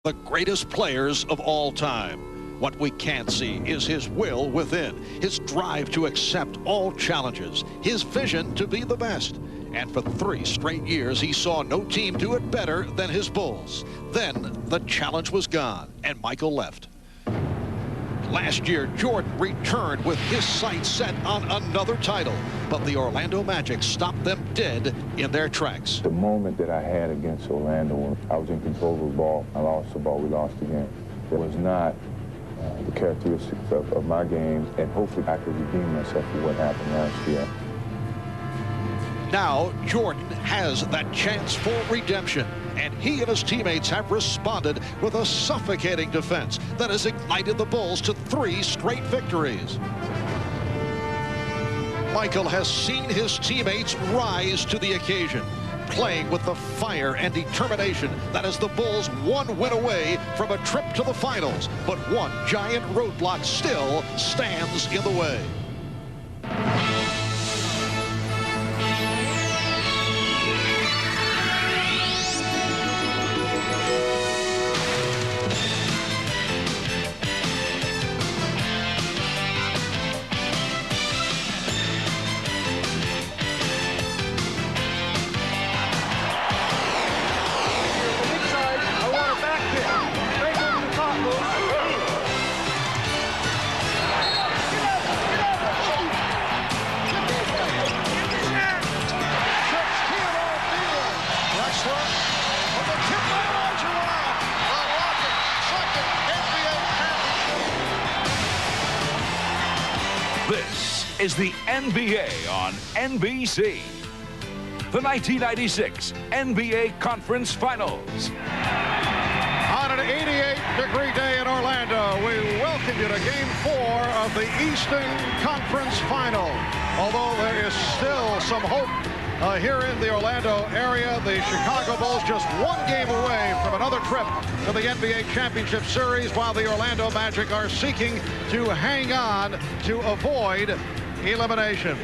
The greatest players of all time. What we can't see is his will within, his drive to accept all challenges, his vision to be the best. And for 3 straight years, he saw no team do it better than his Bulls. Then the challenge was gone, and Michael left. Last year, Jordan returned with his sights set on another title, but the Orlando Magic stopped them dead in their tracks. The moment that I had against Orlando, I was in control of the ball. I lost the ball. We lost the game. It was not the characteristics of my game, and hopefully I could redeem myself for what happened last year. Now, Jordan has that chance for redemption, and he and his teammates have responded with a suffocating defense that has ignited the Bulls to 3 straight victories. Michael has seen his teammates rise to the occasion, playing with the fire and determination that is the Bulls 1 win away from a trip to the finals. But one giant roadblock still stands in the way. This is the NBA on NBC. The 1996 NBA Conference Finals. On an 88-degree day in Orlando, we welcome you to Game 4 of the Eastern Conference Final. Although there is still some hope here in the Orlando area, the Chicago Bulls just 1 game away from another trip to the NBA Championship Series, while the Orlando Magic are seeking to hang on to avoid elimination.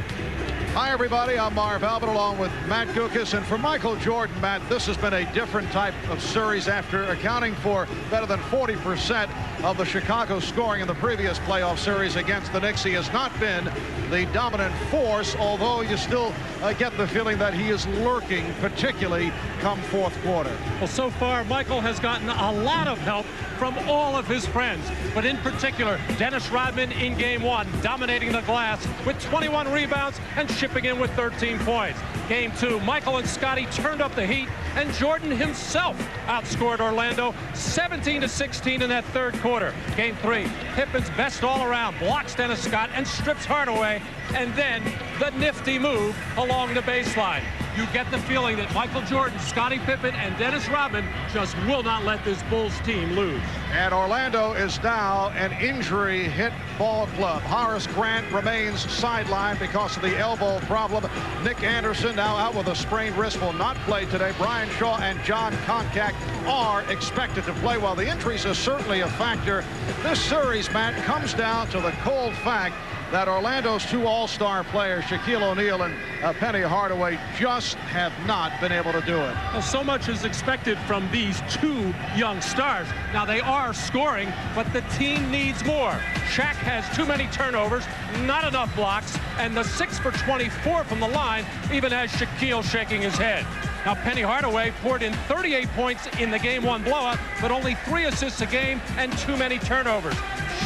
Hi, everybody. I'm Marv Albert along with Matt Gukas. And for Michael Jordan, Matt, this has been a different type of series after accounting for better than 40% of the Chicago scoring in the previous playoff series against the Knicks. He has not been the dominant force, although you still get the feeling that he is lurking, particularly come 4th quarter. Well, so far, Michael has gotten a lot of help from all of his friends, but in particular, Dennis Rodman in Game 1, dominating the glass with 21 rebounds and chipping in with 13 points. Game 2, Michael and Scotty turned up the heat, and Jordan himself outscored Orlando 17-16 in that 3rd quarter. Game 3, Pippen's best all-around, blocks Dennis Scott and strips Hardaway, and then the nifty move along the baseline. You get the feeling that Michael Jordan, Scottie Pippen, and Dennis Rodman just will not let this Bulls team lose. And Orlando is now an injury-hit ball club. Horace Grant remains sidelined because of the elbow problem. Nick Anderson, now out with a sprained wrist, will not play today. Brian Shaw and John Koncak are expected to play. While the injuries are certainly a factor, this series, Matt, comes down to the cold fact that Orlando's 2 all-star players, Shaquille O'Neal and Penny Hardaway, just have not been able to do it. Well, so much is expected from these 2 young stars. Now, they are scoring, but the team needs more. Shaq has too many turnovers, not enough blocks, and the 6 for 24 from the line even has Shaquille shaking his head. Now, Penny Hardaway poured in 38 points in the Game 1 blowout, but only 3 assists a game and too many turnovers.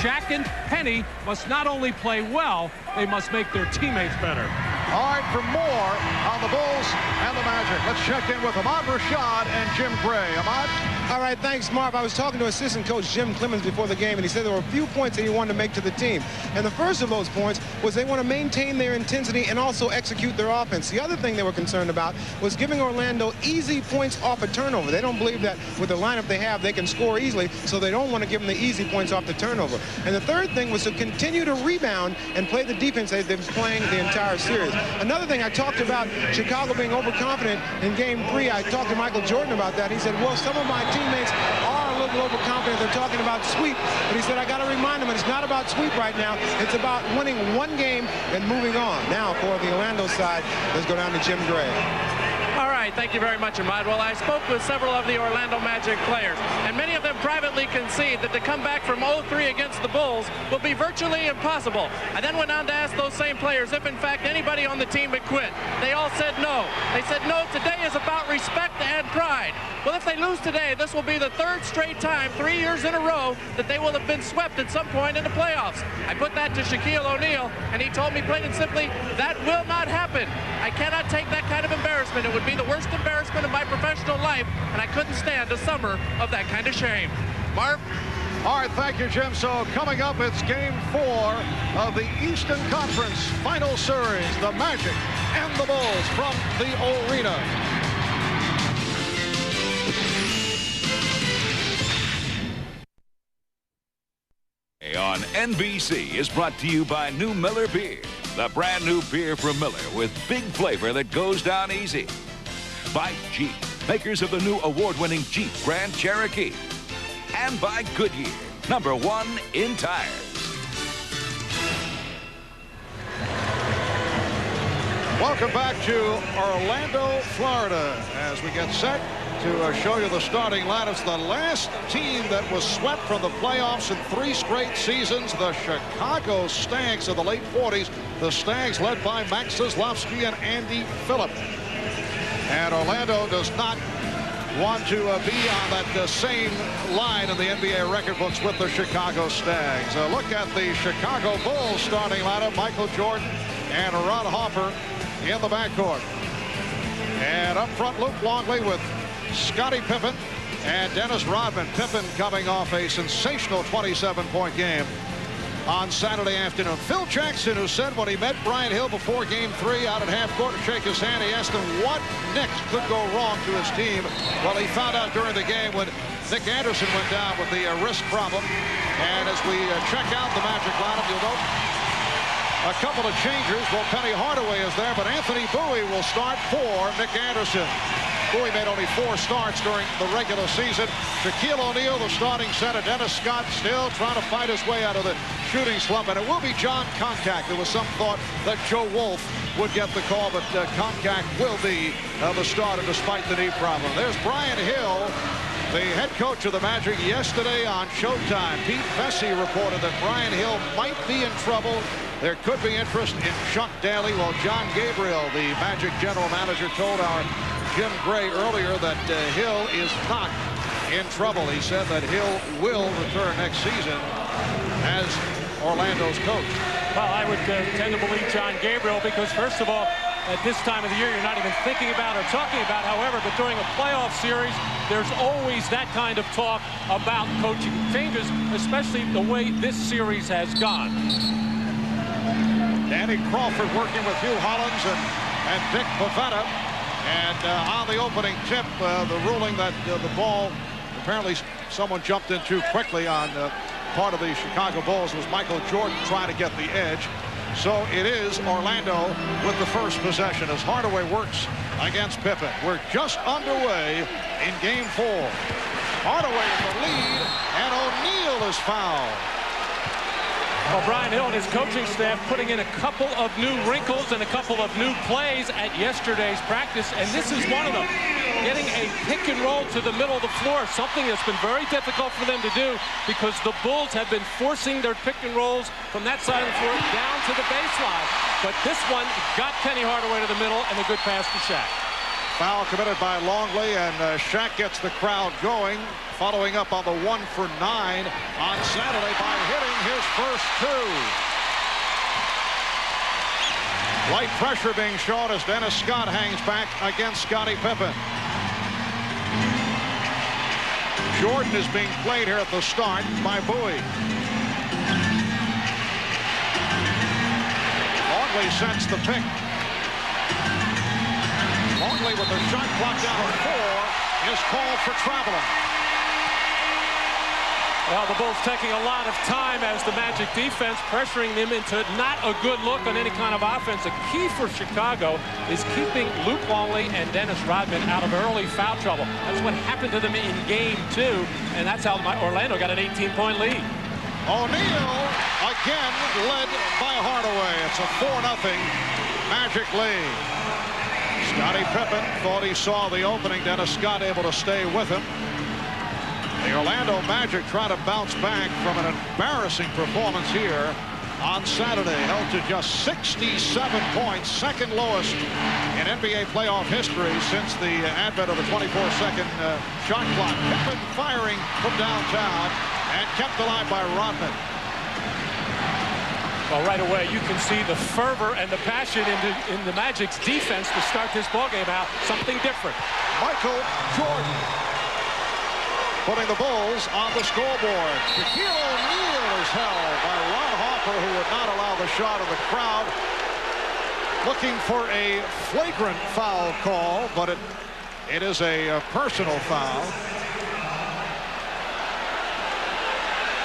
Shaq and Penny must not only play well, they must make their teammates better. All right, for more on the Bulls and the Magic, let's check in with Ahmad Rashad and Jim Gray. Ahmad? All right, thanks, Marv. I was talking to assistant coach Jim Clemens before the game, and he said there were a few points that he wanted to make to the team. And the first of those points was they want to maintain their intensity and also execute their offense. The other thing they were concerned about was giving Orlando easy points off a turnover. They don't believe that with the lineup they have, they can score easily, so they don't want to give them the easy points off the turnover. And the third thing was to continue to rebound and play the defense they've been playing the entire series. Another thing, I talked about Chicago being overconfident in Game 3. I talked to Michael Jordan about that. He said, well, some of my teammates are a little overconfident. They're talking about sweep. But he said, I got to remind them, it's not about sweep right now. It's about winning 1 game and moving on. Now, for the Orlando side, let's go down to Jim Gray. All right, right. Thank you very much, Ahmad. Well, I spoke with several of the Orlando Magic players, and many of them privately concede that to come back from 0-3 against the Bulls will be virtually impossible. I then went on to ask those same players if, in fact, anybody on the team had quit. They all said no. They said, no, today is about respect and pride. Well, if they lose today, this will be the third straight time, 3 years in a row, that they will have been swept at some point in the playoffs. I put that to Shaquille O'Neal, and he told me plain and simply, that will not happen. I cannot take that kind of embarrassment. It would be the worst embarrassment of my professional life, and I couldn't stand a summer of that kind of shame. Marv? All right, thank you, Jim. So coming up, it's Game 4 of the Eastern Conference Final Series. The Magic and the Bulls from the arena. On NBC is brought to you by New Miller Beer, the brand new beer from Miller with big flavor that goes down easy. By Jeep, makers of the new award-winning Jeep Grand Cherokee. And by Goodyear, #1 in tires. Welcome back to Orlando, Florida, as we get set to show you the starting lineups. The last team that was swept from the playoffs in 3 straight seasons, the Chicago Stags of the late 40s. The Stags led by Max Kozlowski and Andy Phillip. And Orlando does not want to be on that same line in the NBA record books with the Chicago Stags. Look at the Chicago Bulls starting lineup. Michael Jordan and Ron Harper in the backcourt. And up front, Luke Longley with Scottie Pippen and Dennis Rodman. Pippen coming off a sensational 27-point game on Saturday afternoon. Phil Jackson, who said when he met Brian Hill before Game 3 out at half court to shake his hand, he asked him what next could go wrong to his team. Well, he found out during the game when Nick Anderson went down with the wrist problem. And as we check out the Magic lineup, you'll note a couple of changes. Well, Penny Hardaway is there, but Anthony Bowie will start for Nick Anderson. Bowie made only 4 starts during the regular season. Shaquille O'Neal, the starting center. Dennis Scott still trying to fight his way out of the shooting slump. And it will be John Koncak. There was some thought that Joe Wolf would get the call, but Koncak will be the starter despite the knee problem. There's Brian Hill, the head coach of the Magic, yesterday on Showtime. Pete Vesey reported that Brian Hill might be in trouble. There could be interest in Chuck Daly. Well, John Gabriel, the Magic general manager, told our Jim Gray earlier that Hill is not in trouble. He said that Hill will return next season as Orlando's coach. Well, I would tend to believe John Gabriel because, first of all, at this time of the year, you're not even thinking about or talking about, however, but during a playoff series, there's always that kind of talk about coaching changes, especially the way this series has gone. Danny Crawford working with Hugh Hollins and Dick Pavetta. And on the opening tip, the ruling that the ball, apparently someone jumped in too quickly on part of the Chicago Bulls, was Michael Jordan trying to get the edge. So it is Orlando with the first possession as Hardaway works against Pippen. We're just underway in Game 4. Hardaway in the lead, and O'Neal is fouled. Well, Brian Hill and his coaching staff putting in a couple of new wrinkles and a couple of new plays at yesterday's practice, and this is one of them. Getting a pick and roll to the middle of the floor, something that's been very difficult for them to do because the Bulls have been forcing their pick and rolls from that side of the floor down to the baseline. But this one got Penny Hardaway to the middle and a good pass to Shaq. Foul committed by Longley, and Shaq gets the crowd going, following up on the 1 for 9 on Saturday by hitting his first 2. Light pressure being shown as Dennis Scott hangs back against Scottie Pippen. Jordan is being played here at the start by Bowie. Longley sends the pick. Longley with the shot clock down to 4 is called for traveling. Well, the Bulls taking a lot of time as the Magic defense pressuring them into not a good look on any kind of offense. The key for Chicago is keeping Luke Longley and Dennis Rodman out of early foul trouble. That's what happened to them in Game 2, and that's how Orlando got an 18-point lead. O'Neal again led by Hardaway. It's a 4-0 Magic lead. Scottie Pippen thought he saw the opening. Dennis Scott able to stay with him. The Orlando Magic trying to bounce back from an embarrassing performance here on Saturday. Held to just 67 points, second lowest in NBA playoff history since the advent of the 24-second shot clock. Pippen firing from downtown and kept alive by Rodman. Well, right away, you can see the fervor and the passion in the Magic's defense to start this ballgame out. Something different. Michael Jordan putting the Bulls on the scoreboard. Shaquille O'Neal is held by Ron Harper, who would not allow the shot of the crowd. Looking for a flagrant foul call, but it is a personal foul.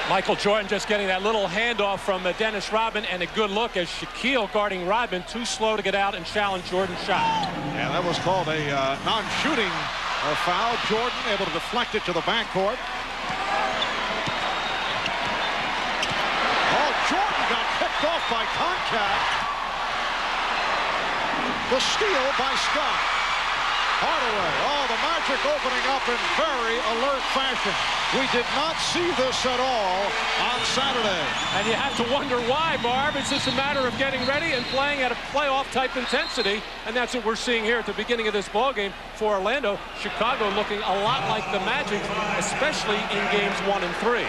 Michael Jordan just getting that little handoff from Dennis Rodman, and a good look as Shaquille guarding Rodman, too slow to get out and challenge Jordan's shot. Yeah, that was called a non-shooting foul. Jordan able to deflect it to the backcourt. Oh, Jordan got picked off by contact. The steal by Scott. Hardaway. Oh, the Magic opening up in very alert fashion. We did not see this at all on Saturday. And you have to wonder why, Barb. It's just a matter of getting ready and playing at a playoff-type intensity, and that's what we're seeing here at the beginning of this ballgame for Orlando. Chicago looking a lot like the Magic, especially in games 1 and 3.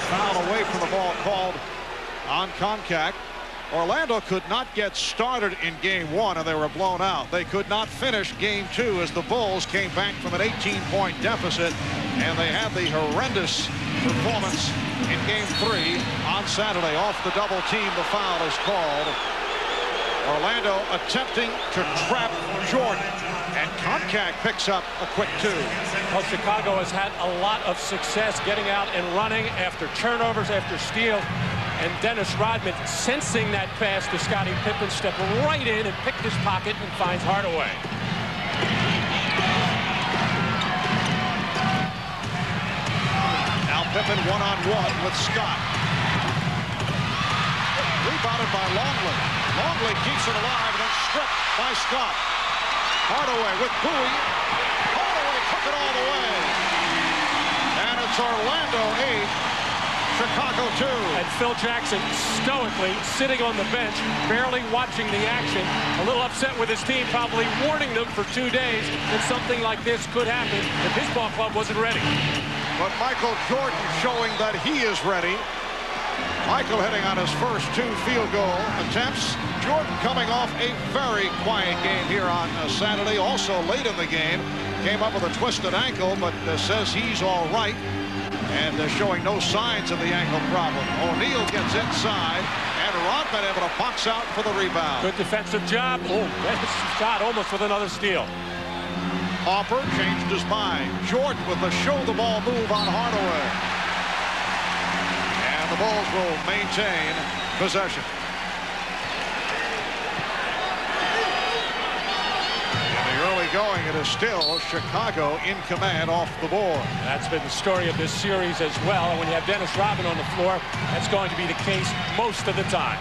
Foul away from the ball called on contact. Orlando could not get started in game 1, and they were blown out. They could not finish game 2 as the Bulls came back from an 18-point deficit, and they had the horrendous performance in game 3 on Saturday. Off the double team, the foul is called. Orlando attempting to trap Jordan, and Concac picks up a quick 2. Well, Chicago has had a lot of success getting out and running after turnovers, after steals. And Dennis Rodman, sensing that pass to Scottie Pippen, stepped right in and picked his pocket and finds Hardaway. Now Pippen one-on-one with Scott. Rebounded by Longley. Longley keeps it alive and then stripped by Scott. Hardaway with Bowie. Hardaway took it all the way. And it's Orlando 8. Chicago 2. And Phil Jackson stoically sitting on the bench, barely watching the action, a little upset with his team, probably warning them for 2 days that something like this could happen if his ball club wasn't ready. But Michael Jordan showing that he is ready. Michael hitting on his first 2 field goal attempts. Jordan coming off a very quiet game here on Saturday. Also late in the game, came up with a twisted ankle, but says he's all right. And showing no signs of the ankle problem. O'Neal gets inside, and Rodman able to box out for the rebound. Good defensive job. Oh, Dennis Scott almost with another steal. Harper changed his mind. Jordan with the show-the-ball move on Hardaway. And the Bulls will maintain possession. Going, it is still Chicago in command off the board. That's been the story of this series as well. And when you have Dennis Rodman on the floor, that's going to be the case most of the time.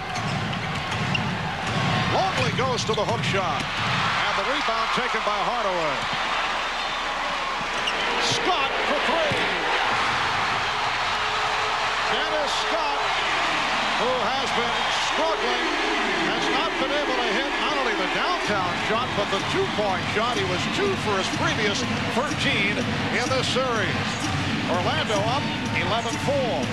Longley goes to the hook shot, and the rebound taken by Hardaway. Scott for 3. Dennis Scott, who has been struggling, has not been able to hit not only the downtown shot, but the 2-point shot. He was 2 for his previous 13 in this series. Orlando up 11-4.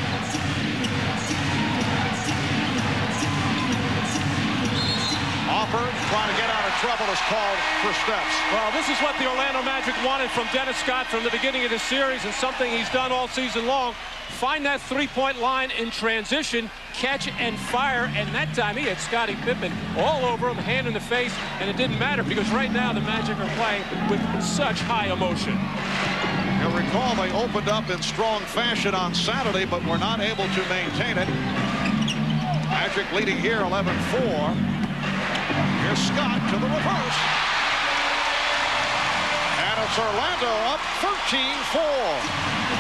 Harper trying to get out of trouble is called for steps. Well, this is what the Orlando Magic wanted from Dennis Scott from the beginning of the series, and something he's done all season long. Find that 3-point line in transition, catch and fire, and that time he had Scottie Pippen all over him, hand in the face, and it didn't matter because right now the Magic are playing with such high emotion. You'll recall they opened up in strong fashion on Saturday, but were not able to maintain it. Magic leading here 11-4. Here's Scott to the reverse. And it's Orlando up 13-4.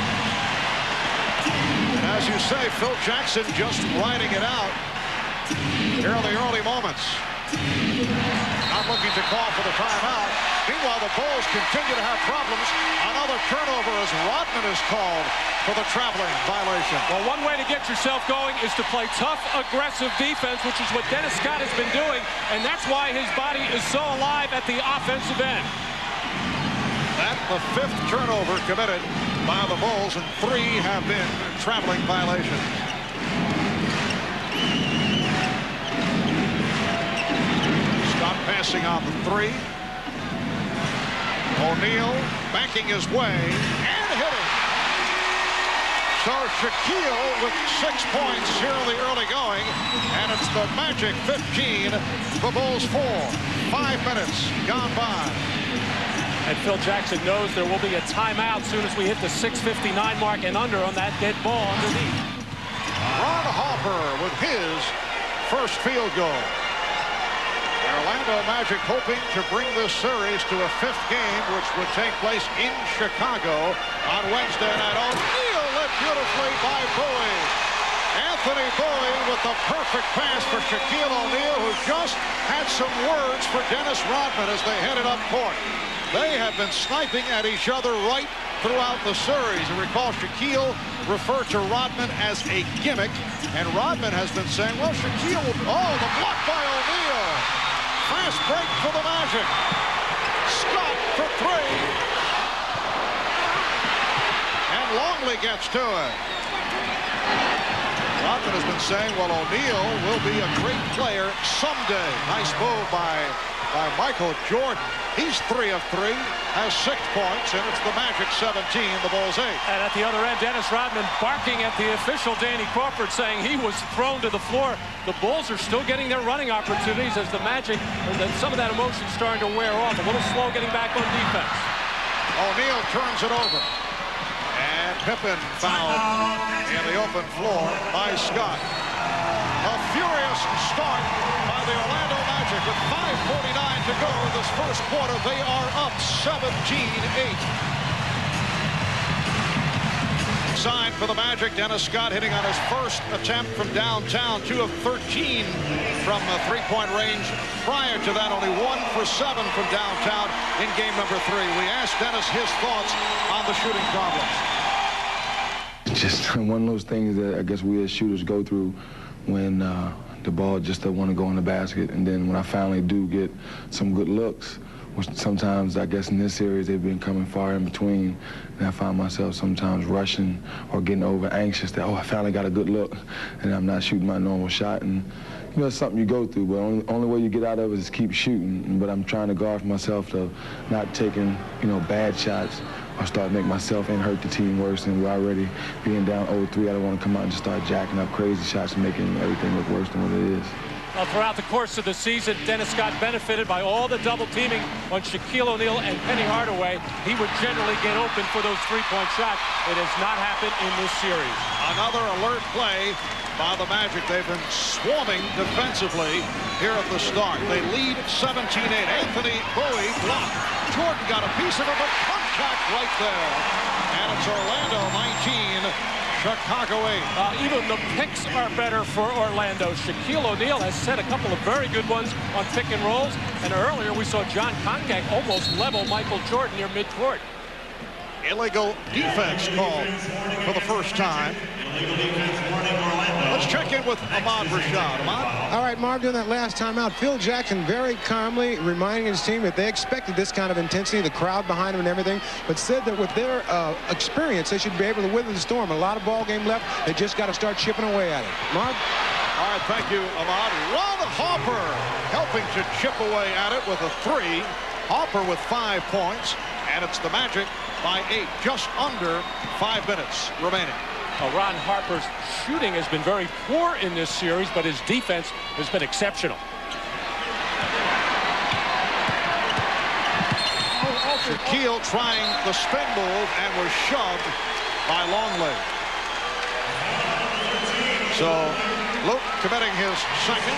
As you say, Phil Jackson just riding it out here in the early moments. Not looking to call for the timeout. Meanwhile, the Bulls continue to have problems. Another turnover as Rodman is called for the traveling violation. Well, one way to get yourself going is to play tough, aggressive defense, which is what Dennis Scott has been doing, and that's why his body is so alive at the offensive end. That's the 5th turnover committed by the Bulls, and 3 have been traveling violations. Scott passing on the 3. O'Neal banking his way and hitting. So Shaquille with 6 points here in the early going, and it's the Magic 15, the Bulls 4. 5 minutes gone by. And Phil Jackson knows there will be a timeout soon as we hit the 6:59 mark and under on that dead ball underneath. Ron Harper with his first field goal. The Orlando Magic hoping to bring this series to a 5th game, which would take place in Chicago on Wednesday night. O'Neal led beautifully by Bowie. Anthony Bowie with the perfect pass for Shaquille O'Neal, who just had some words for Dennis Rodman as they headed up court. They have been sniping at each other right throughout the series. And recall, Shaquille referred to Rodman as a gimmick, and Rodman has been saying, well, Shaquille will... Oh, the block by O'Neal. Fast break for the Magic. Scott for 3. And Longley gets to it. Rodman has been saying, well, O'Neal will be a great player someday. Nice move by Michael Jordan. He's 3 of 3, has 6 points, and it's the Magic 17, the Bulls 8. And at the other end, Dennis Rodman barking at the official, Danny Crawford, saying he was thrown to the floor. The Bulls are still getting their running opportunities as the Magic, and then some of that emotion starting to wear off. A little slow getting back on defense. O'Neal turns it over. And Pippen fouled in the open floor by Scott. A furious start by the Orlando Magic with 5:49 to go in this first quarter. They are up 17-8. Inside for the Magic, Dennis Scott hitting on his first attempt from downtown, 2 of 13 from three-point range. Prior to that, only 1 for 7 from downtown in game number 3. We asked Dennis his thoughts on the shooting problems. Just one of those things that I guess we as shooters go through when the ball just doesn't want to go in the basket. And then when I finally do get some good looks, which sometimes I guess in this series they've been coming far in between, and I find myself sometimes rushing or getting over anxious that, oh, I finally got a good look, and I'm not shooting my normal shot. And you know, it's something you go through, but only way you get out of it is keep shooting. But I'm trying to guard myself to not taking, you know, bad shots or start making myself and hurt the team worse. And we're already being down 0-3. I don't want to come out and just start jacking up crazy shots and making everything look worse than what it is. Well, throughout the course of the season, Dennis Scott benefited by all the double teaming on Shaquille O'Neal and Penny Hardaway. He would generally get open for those three-point shots. It has not happened in this series. Another alert play by the Magic. They've been swarming defensively here at the start. They lead 17-8. Anthony Bowie blocked. Jordan got a piece of it, but contact right there. And it's Orlando 19, Chicago 8. Even the picks are better for Orlando. Shaquille O'Neal has set a couple of very good ones on pick and rolls. And earlier we saw John Koncak almost level Michael Jordan near midcourt. Illegal defense called for the first time. Let's check in with Ahmad Rashad. Ahmad? All right, Marv, doing that last timeout, Phil Jackson very calmly reminding his team that they expected this kind of intensity, the crowd behind them and everything, but said that with their experience, they should be able to weather the storm. A lot of ball game left. They just got to start chipping away at it. Marv? All right, thank you, Ahmad. Ron Harper helping to chip away at it with a 3. Harper with 5 points, and it's the Magic by 8, just under 5 minutes remaining. Ron Harper's shooting has been very poor in this series, but his defense has been exceptional. Shaquille trying the spin move and was shoved by Longley. So Luke committing his second.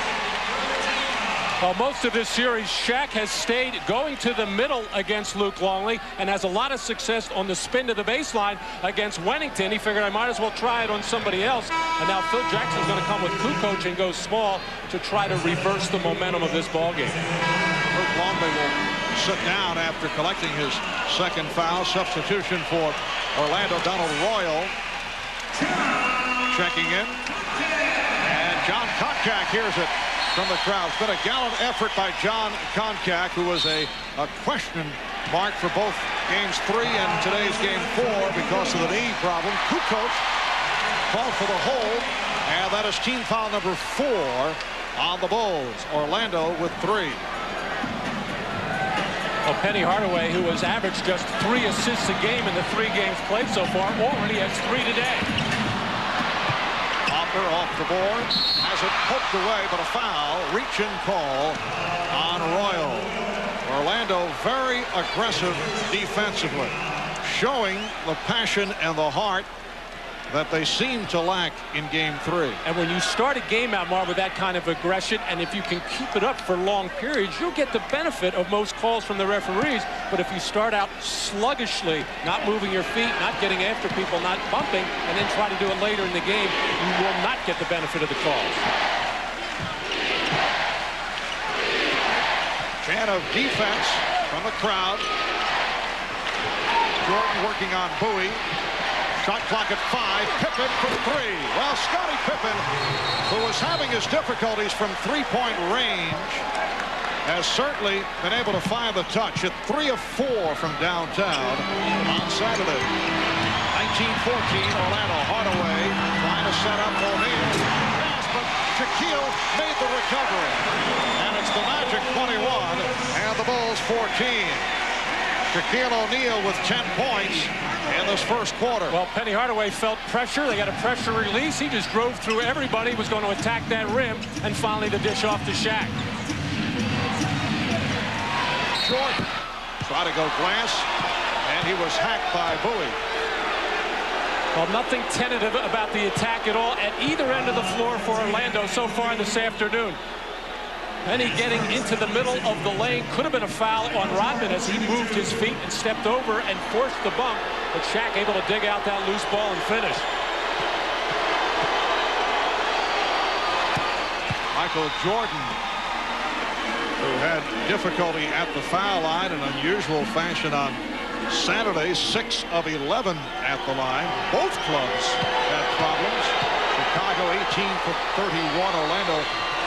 Well, most of this series, Shaq has stayed going to the middle against Luke Longley and has a lot of success on the spin to the baseline against Wennington. He figured I might as well try it on somebody else. And now Phil Jackson's going to come with Kukoc and go small to try to reverse the momentum of this ball game. Luke Longley will sit down after collecting his second foul. Substitution for Orlando, Donald Royal checking in. And John Koncak hears it from the crowd. It's been a gallant effort by John Koncak, who was a question mark for both games 3 and today's game 4 because of the knee problem. Kukoc called for the hold, and that is team foul number 4 on the Bulls. Orlando with 3. Well, Penny Hardaway, who has averaged just 3 assists a game in the 3 games played so far, already has 3 today. Hopper off the board, has it poked away, but a foul, reach-in call on Royal. Orlando very aggressive defensively, showing the passion and the heart that they seem to lack in game 3. And when you start a game out, Marv, with that kind of aggression, and if you can keep it up for long periods, you'll get the benefit of most calls from the referees. But if you start out sluggishly, not moving your feet, not getting after people, not bumping, and then try to do it later in the game, you will not get the benefit of the calls. Fan of defense from the crowd. Jordan working on Bowie. Shot clock at 5. Pippen from 3. Well, Scottie Pippen, who was having his difficulties from three-point range, has certainly been able to find the touch at 3 of 4 from downtown on Saturday. 19-14, Orlando. Hardaway trying to set up O'Neal. Pass, but Shaquille made the recovery. And it's the Magic 21 and the Bulls 14. Shaquille O'Neal with 10 points in this first quarter. Well, Penny Hardaway felt pressure. They got a pressure release. He just drove through everybody, was going to attack that rim, and finally the dish off to Shaq. Jordan tried to go glass, and he was hacked by Bowie. Well, nothing tentative about the attack at all at either end of the floor for Orlando so far this afternoon. Penny getting into the middle of the lane. Could have been a foul on Rodman as he moved his feet and stepped over and forced the bump. But Shaq able to dig out that loose ball and finish. Michael Jordan, who had difficulty at the foul line in unusual fashion on Saturday, 6 of 11 at the line. Both clubs had problems. Chicago 18 for 31, Orlando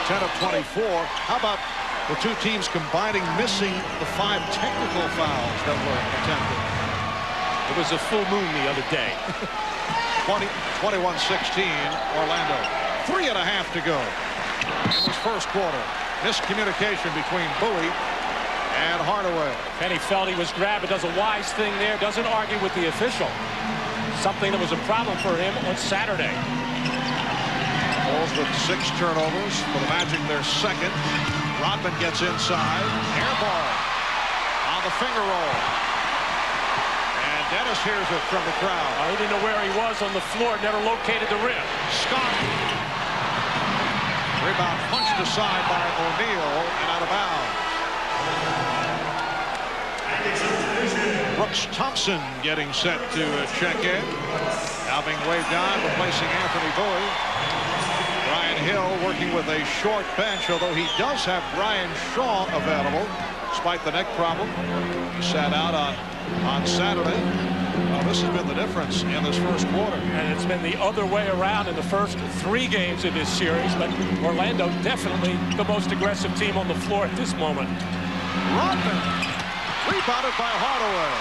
10 of 24. How about the two teams combining, missing the 5 technical fouls that were attempted? It was a full moon the other day. 21-16, Orlando. 3.5 to go in this first quarter. Miscommunication between Bowie and Hardaway. Penny felt he was grabbed, but does a wise thing there. Doesn't argue with the official. Something that was a problem for him on Saturday. Bulls with 6 turnovers for the Magic, their second. Rodman gets inside. Air ball on the finger roll. And Dennis hears it from the crowd. He didn't know where he was on the floor, never located the rim. Scott. Rebound punched aside by O'Neal and out of bounds. Brooks Thompson getting set to check in. Now being waved on, replacing Anthony Bowie. Brian Hill working with a short bench, although he does have Brian Shaw available, despite the neck problem. He sat out on Saturday. Well, this has been the difference in this first quarter. And it's been the other way around in the first 3 games of this series, but Orlando definitely the most aggressive team on the floor at this moment. Rodman rebounded by Hardaway.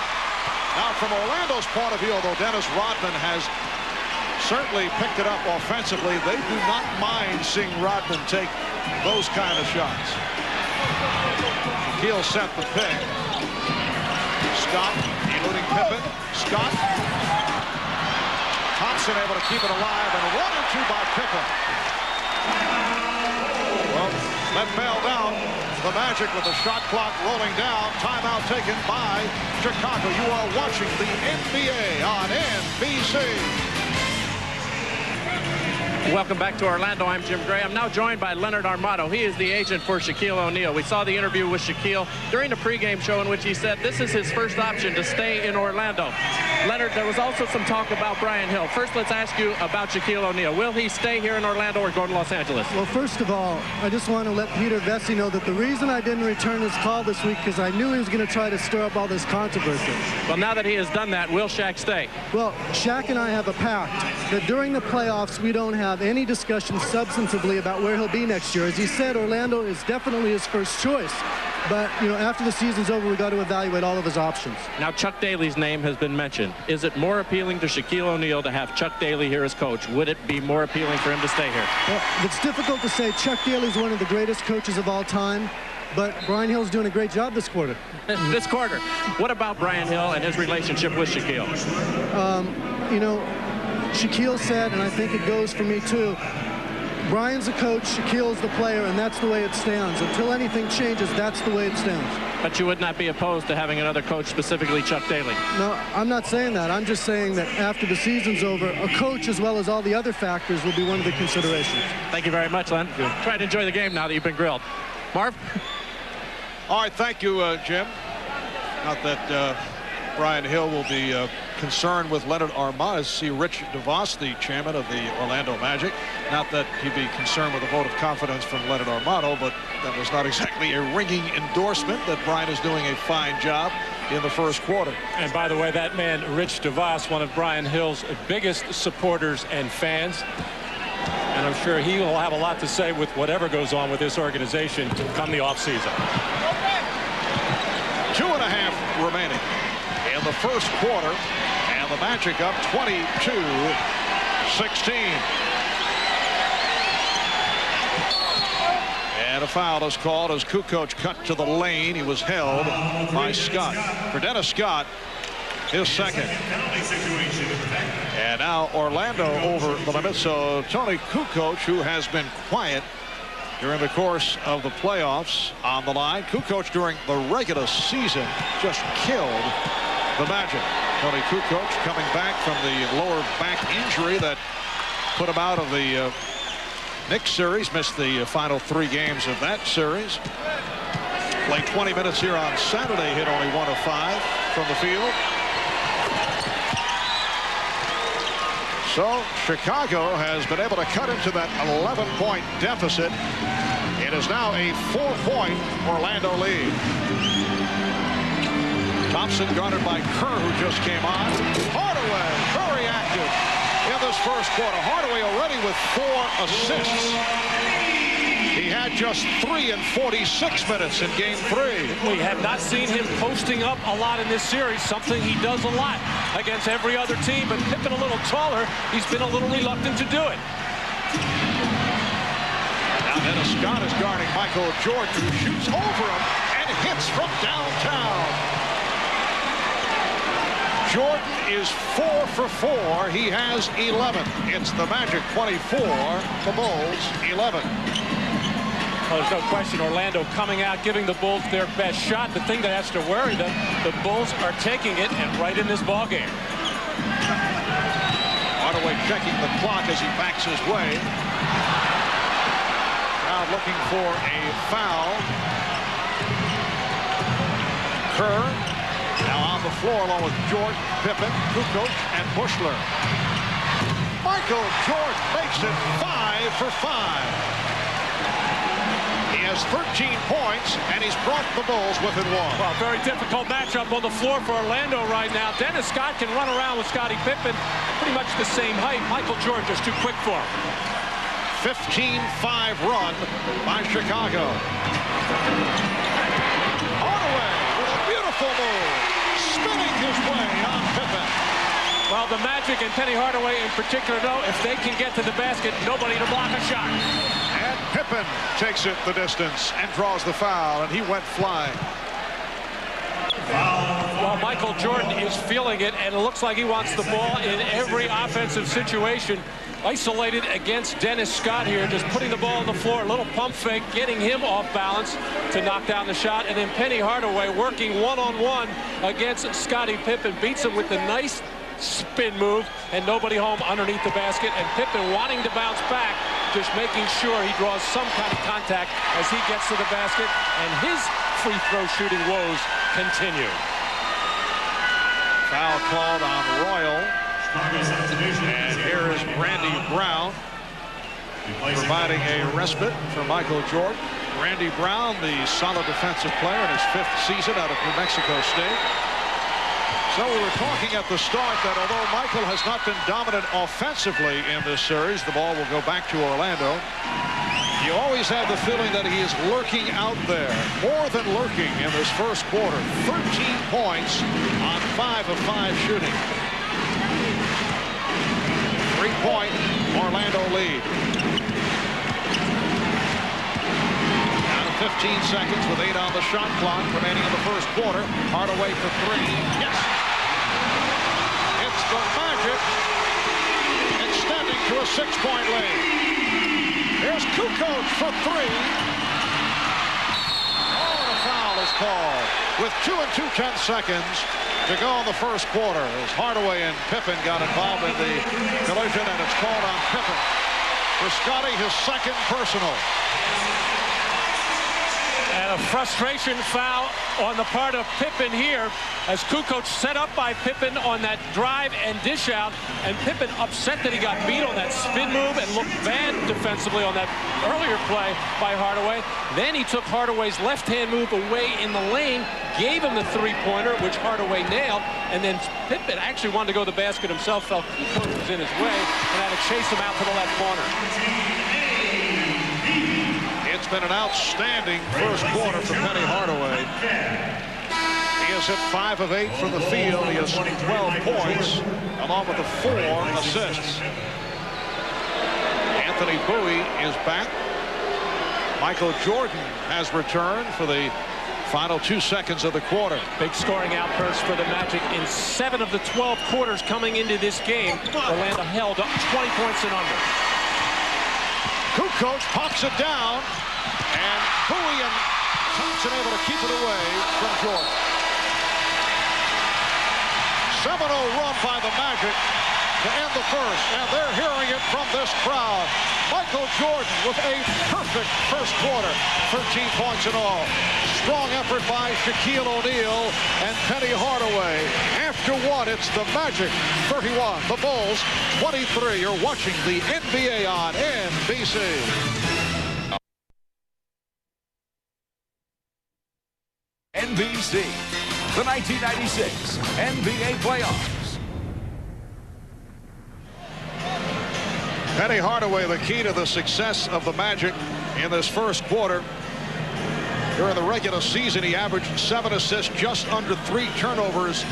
Now from Orlando's point of view, although Dennis Rodman has certainly picked it up offensively, they do not mind seeing Rodman take those kind of shots. Shaquille set the pick. Scott eluding Pippen. Scott. Thompson able to keep it alive, and 1-2 by Pippen. Well, that bailed out the Magic with the shot clock rolling down. Timeout taken by Chicago. You are watching the NBA on NBC. Welcome back to Orlando. I'm Jim Gray. I'm now joined by Leonard Armato. He is the agent for Shaquille O'Neal. We saw the interview with Shaquille during the pregame show in which he said this is his first option to stay in Orlando. Leonard, there was also some talk about Brian Hill. First, let's ask you about Shaquille O'Neal. Will he stay here in Orlando or go to Los Angeles? Well, first of all, I just want to let Peter Vesey know that the reason I didn't return his call this week because I knew he was going to try to stir up all this controversy. Well, now that he has done that, will Shaq stay? Well, Shaq and I have a pact that during the playoffs, we don't have any discussion substantively about where he'll be next year. As he said, Orlando is definitely his first choice. But, you know, after the season's over, we've got to evaluate all of his options. Now, Chuck Daly's name has been mentioned. Is it more appealing to Shaquille O'Neal to have Chuck Daly here as coach? Would it be more appealing for him to stay here? Well, it's difficult to say. Chuck Daly's one of the greatest coaches of all time, but Brian Hill's doing a great job this quarter. This quarter. What about Brian Hill and his relationship with Shaquille? You know, Shaquille said, and I think it goes for me too, Brian's the coach, Shaquille's the player, and that's the way it stands. Until anything changes, that's the way it stands. But you would not be opposed to having another coach, specifically Chuck Daly? No, I'm not saying that. I'm just saying that after the season's over, a coach, as well as all the other factors, will be one of the considerations. Thank you very much, Len. Try to enjoy the game now that you've been grilled. Marv? All right, thank you, Jim. Not that Brian Hill will be concerned with Leonard Armand. See Rich DeVos, the chairman of the Orlando Magic. Not that he'd be concerned with a vote of confidence from Leonard Armando, but that was not exactly a ringing endorsement that Brian is doing a fine job in the first quarter. And by the way, that man, Rich DeVos, one of Brian Hill's biggest supporters and fans. And I'm sure he will have a lot to say with whatever goes on with this organization come the offseason. 2.5 remaining in the first quarter, and the Magic up 22-16. And a foul is called as Kukoc cut to the lane. He was held by Scott. For Dennis Scott, his second. And now Orlando over the limit. So Tony Kukoc, who has been quiet during the course of the playoffs, on the line. Kukoc during the regular season just killed the Magic. Tony Kukoc coming back from the lower back injury that put him out of the Knicks series. Missed the final 3 games of that series. Played 20 minutes here on Saturday. Hit only 1 of 5 from the field. So Chicago has been able to cut into that 11-point deficit. It is now a 4-point Orlando lead. Thompson guarded by Kerr, who just came on. Hardaway very active in this first quarter. Hardaway already with 4 assists. He had just 3 in 46 minutes in game 3. We have not seen him posting up a lot in this series, something he does a lot against every other team. But Pippen a little taller, he's been a little reluctant to do it. Now Dennis Scott is guarding Michael Jordan, who shoots over him and hits from downtown. Jordan is 4 for 4. He has 11. It's the Magic 24, the Bulls 11. Well, there's no question Orlando coming out, giving the Bulls their best shot. The thing that has to worry them, the Bulls are taking it and right in this ball game. Hardaway checking the clock as he backs his way. Now looking for a foul. Kerr now on the floor along with Jordan, Pippen, Kukoc, and Bushler. Michael Jordan makes it 5 for 5. He has 13 points, and he's brought the Bulls within 1. Well, very difficult matchup on the floor for Orlando right now. Dennis Scott can run around with Scottie Pippen, pretty much the same height. Michael Jordan just too quick for him. 15-5 run by Chicago. Hardaway with a beautiful move, spinning his way on Pippen. Well, the Magic and Penny Hardaway in particular know if they can get to the basket, nobody to block a shot. And Pippen takes it the distance and draws the foul, and he went flying. Well, Michael Jordan is feeling it, and it looks like he wants the ball in every offensive situation. Isolated against Dennis Scott here, just putting the ball on the floor, a little pump fake, getting him off balance to knock down the shot. And then Penny Hardaway working one-on-one against Scottie Pippen, beats him with the nice spin move, and nobody home underneath the basket. And Pippen wanting to bounce back, just making sure he draws some kind of contact as he gets to the basket, and his free throw shooting woes continue. Foul called on Royal. And here is Randy Brown providing a respite for Michael Jordan. Randy Brown, the solid defensive player in his 5th season out of New Mexico State. So we were talking at the start that although Michael has not been dominant offensively in this series, the ball will go back to Orlando. You always have the feeling that he is lurking out there, more than lurking in this first quarter. 13 points on 5 of 5 shooting. 3-point Orlando lead. Down to 15 seconds with 8 on the shot clock remaining in the first quarter. Hardaway for 3. Yes! It's the Magic extending to a 6-point lead. Here's Kukoc for 3. Oh, and a foul is called with 2 and 2/10 seconds to go in the first quarter as Hardaway and Pippen got involved in the collision, and it's called on Pippen. For Scotty, his 2nd personal. And a frustration foul on the part of Pippen here as Kukoc set up by Pippen on that drive and dish out, and Pippen upset that he got beat on that spin move and looked bad defensively on that earlier play by Hardaway. Then he took Hardaway's left-hand move away in the lane, gave him the 3-pointer, which Hardaway nailed, and then Pippen actually wanted to go to the basket himself, felt Kukoc was in his way, and had to chase him out to the left corner. It's been an outstanding first quarter for Penny Hardaway. He has hit 5 of 8 from the field. He has 12 points, along with the 4 assists. Anthony Bowie is back. Michael Jordan has returned for the final 2 seconds of the quarter. Big scoring outburst for the Magic in 7 of the 12 quarters coming into this game. Orlando held up 20 points and under. Kukoc pops it down, and Bowie and Thompson able to keep it away from Jordan. 7-0 run by the Magic to end the first, and they're hearing it from this crowd. Michael Jordan with a perfect first quarter, 13 points in all. Strong effort by Shaquille O'Neal and Penny Hardaway. After 1, it's the Magic 31, the Bulls 23. You're watching the NBA on NBC. NBC, the 1996 NBA playoffs. Penny Hardaway, the key to the success of the Magic in this first quarter. During the regular season, he averaged 7 assists, just under 3 turnovers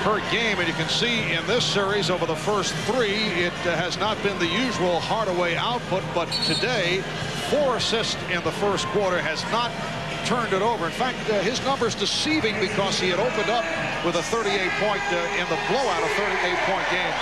per game. And you can see in this series, over the first 3, it has not been the usual Hardaway output. But today, 4 assists in the first quarter has not turned it over. In fact, his numbers deceiving because he had opened up with a 38-point in the blowout, a 38-point game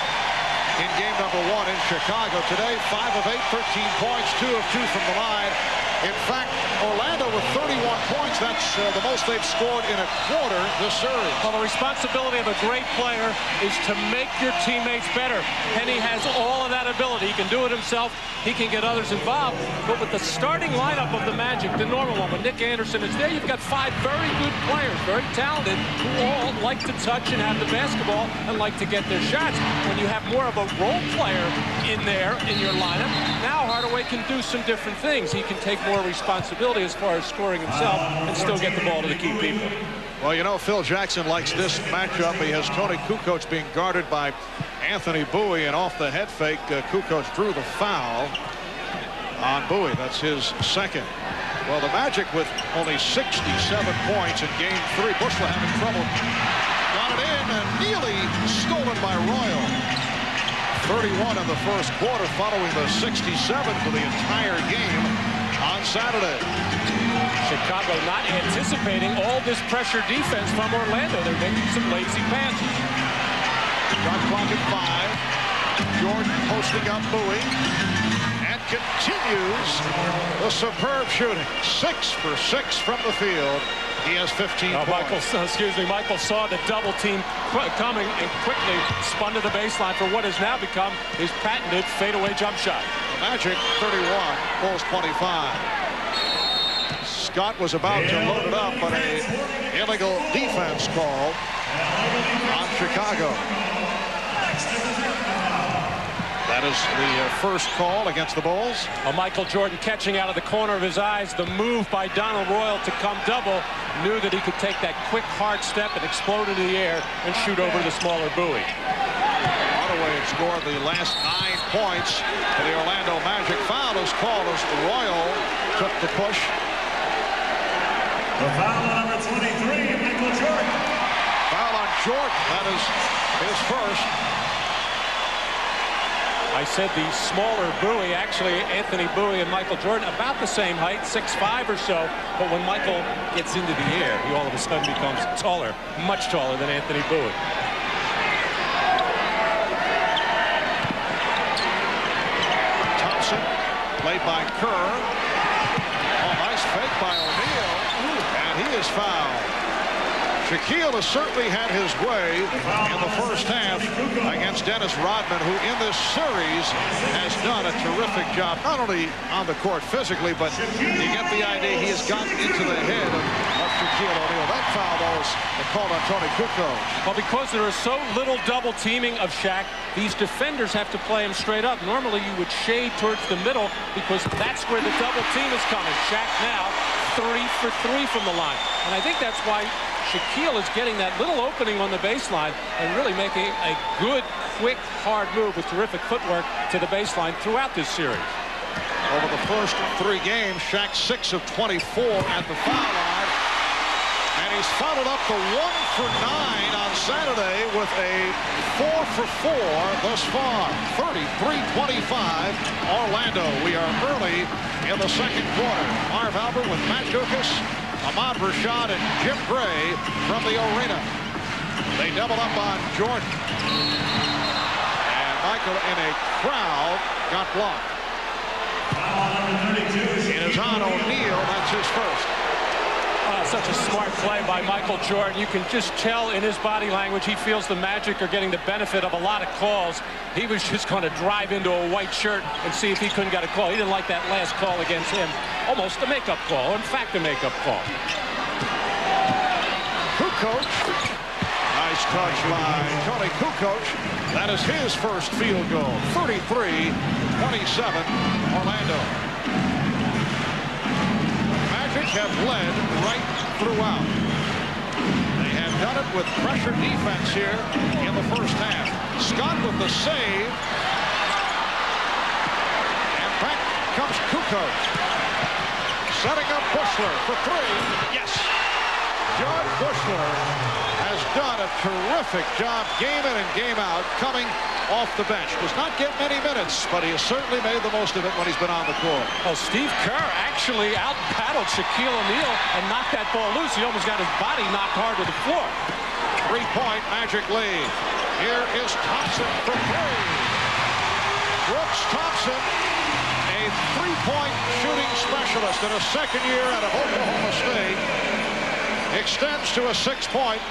in game number 1 in Chicago. Today, 5 of 8, 13 points, 2 of 2 from the line. In fact, Orlando with 31 points. That's the most they've scored in a quarter this series. Well, the responsibility of a great player is to make your teammates better. Penny has all of that ability. He can do it himself. He can get others involved. But with the starting lineup of the Magic, the normal one, when Nick Anderson is there, you've got 5 very good players, very talented, who all like to touch and have the basketball and like to get their shots. When you have more of a role player in there in your lineup, now Hardaway can do some different things. He can take more responsibility as far as scoring himself and still get the ball to the key people. Well, you know, Phil Jackson likes this matchup. He has Tony Kukoc being guarded by Anthony Bowie, and off the head fake, Kukoc drew the foul on Bowie. That's his 2nd. Well, the Magic with only 67 points in game 3. Bushler having trouble. Got it in, and nearly stolen by Royal. 31 in the first quarter, following the 67 for the entire game on Saturday. Chicago not anticipating all this pressure defense from Orlando. They're making some lazy passes. Shot clock at 5. Jordan posting up Bowie. And continues the superb shooting. 6 for 6 from the field. He has 15 points. Michael saw the double team coming and quickly spun to the baseline for what has now become his patented fadeaway jump shot. Magic 31, Bulls 25. Scott was about to load it up, but an illegal defense call on Chicago. That is the first call against the Bulls. Michael Jordan catching out of the corner of his eyes. The move by Donald Royal to come double. Knew that he could take that quick, hard step and explode into the air and shoot over the smaller buoy. Hardaway had scored the last 9 points for the Orlando Magic. Foul is called as Royal took the push. The foul on number 23, Michael Jordan. Foul on Jordan. That is his first. I said the smaller buoy, actually Anthony Bowie and Michael Jordan about the same height, 6'5" or so, but when Michael gets into the air, he all of a sudden becomes taller, much taller than Anthony Bowie. Thompson, played by Kerr. Oh, nice fake by O'Neal, and he is fouled. Shaquille has certainly had his way in the first half against Dennis Rodman, who in this series has done a terrific job, not only on the court physically, but you get the idea he has gotten into the head of Shaquille O'Neal. That foul, though, is called on Tony Kukoc. Well, because there is so little double teaming of Shaq, these defenders have to play him straight up. Normally, you would shade towards the middle because that's where the double team is coming. Shaq now 3 for 3 from the line. And I think that's why Shaquille is getting that little opening on the baseline and really making a good, quick, hard move with terrific footwork to the baseline throughout this series. Over the first 3 games, Shaq 6 of 24 at the foul line. And he's followed up the 1 for 9 on Saturday with a 4 for 4 thus far. 33-25 Orlando. We are early in the second quarter. Marv Albert with Matt Dukas, Ahmad Rashad, and Jim Gray from the arena. They double up on Jordan. And Michael in a crowd got blocked. It is on O'Neal. That's his first. Such a smart play by Michael Jordan. You can just tell in his body language he feels the Magic are getting the benefit of a lot of calls. He was just going to drive into a white shirt and see if he couldn't get a call. He didn't like that last call against him. Almost a makeup call. In fact, a makeup call. Kukoc. Nice touch by Tony Kukoc. That is his first field goal. 33-27 Orlando. Have led right throughout. They have done it with pressure defense here in the first half. Scott with the save. And back comes Kukoc. Setting up Bushler for 3. Yes. John Bushler has done a terrific job game in and game out coming off the bench. Does not get many minutes, but he has certainly made the most of it when he's been on the court. Well, Steve Kerr actually out-paddled Shaquille O'Neal and knocked that ball loose. He almost got his body knocked hard to the floor. 3-point Magic lead. Here is Thompson for 3. Brooks Thompson, a 3-point shooting specialist in a second year out of Oklahoma State, extends to a 6-point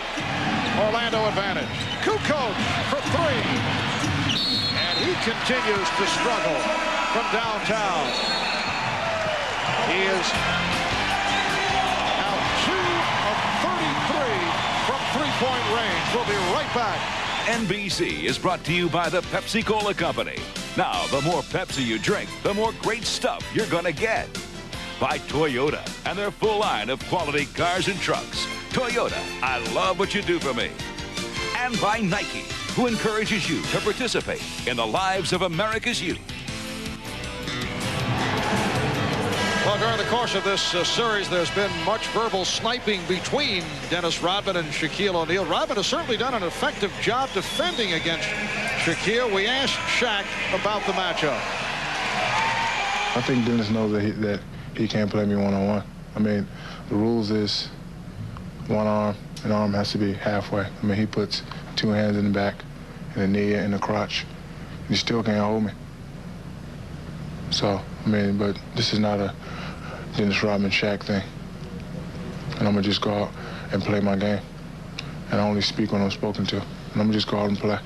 Orlando advantage. Kukoc for 3. And he continues to struggle from downtown. He is now 2 of 33 from 3-point range. We'll be right back. NBC is brought to you by the Pepsi-Cola Company. Now, the more Pepsi you drink, the more great stuff you're going to get. By Toyota and their full line of quality cars and trucks. Toyota, I love what you do for me. And by Nike, who encourages you to participate in the lives of America's youth. Well, during the course of this series, there's been much verbal sniping between Dennis Rodman and Shaquille O'Neal. Rodman has certainly done an effective job defending against Shaquille. We asked Shaq about the matchup. I think Dennis knows that he can't play me one-on-one. I mean, the rules is one arm, an arm has to be halfway. I mean, he puts 2 hands in the back and a knee in the crotch. He still can't hold me. So, I mean, but this is not a Dennis Rodman Shaq thing. And I'm going to just go out and play my game. And I only speak when I'm spoken to. And I'm going to just go out and play.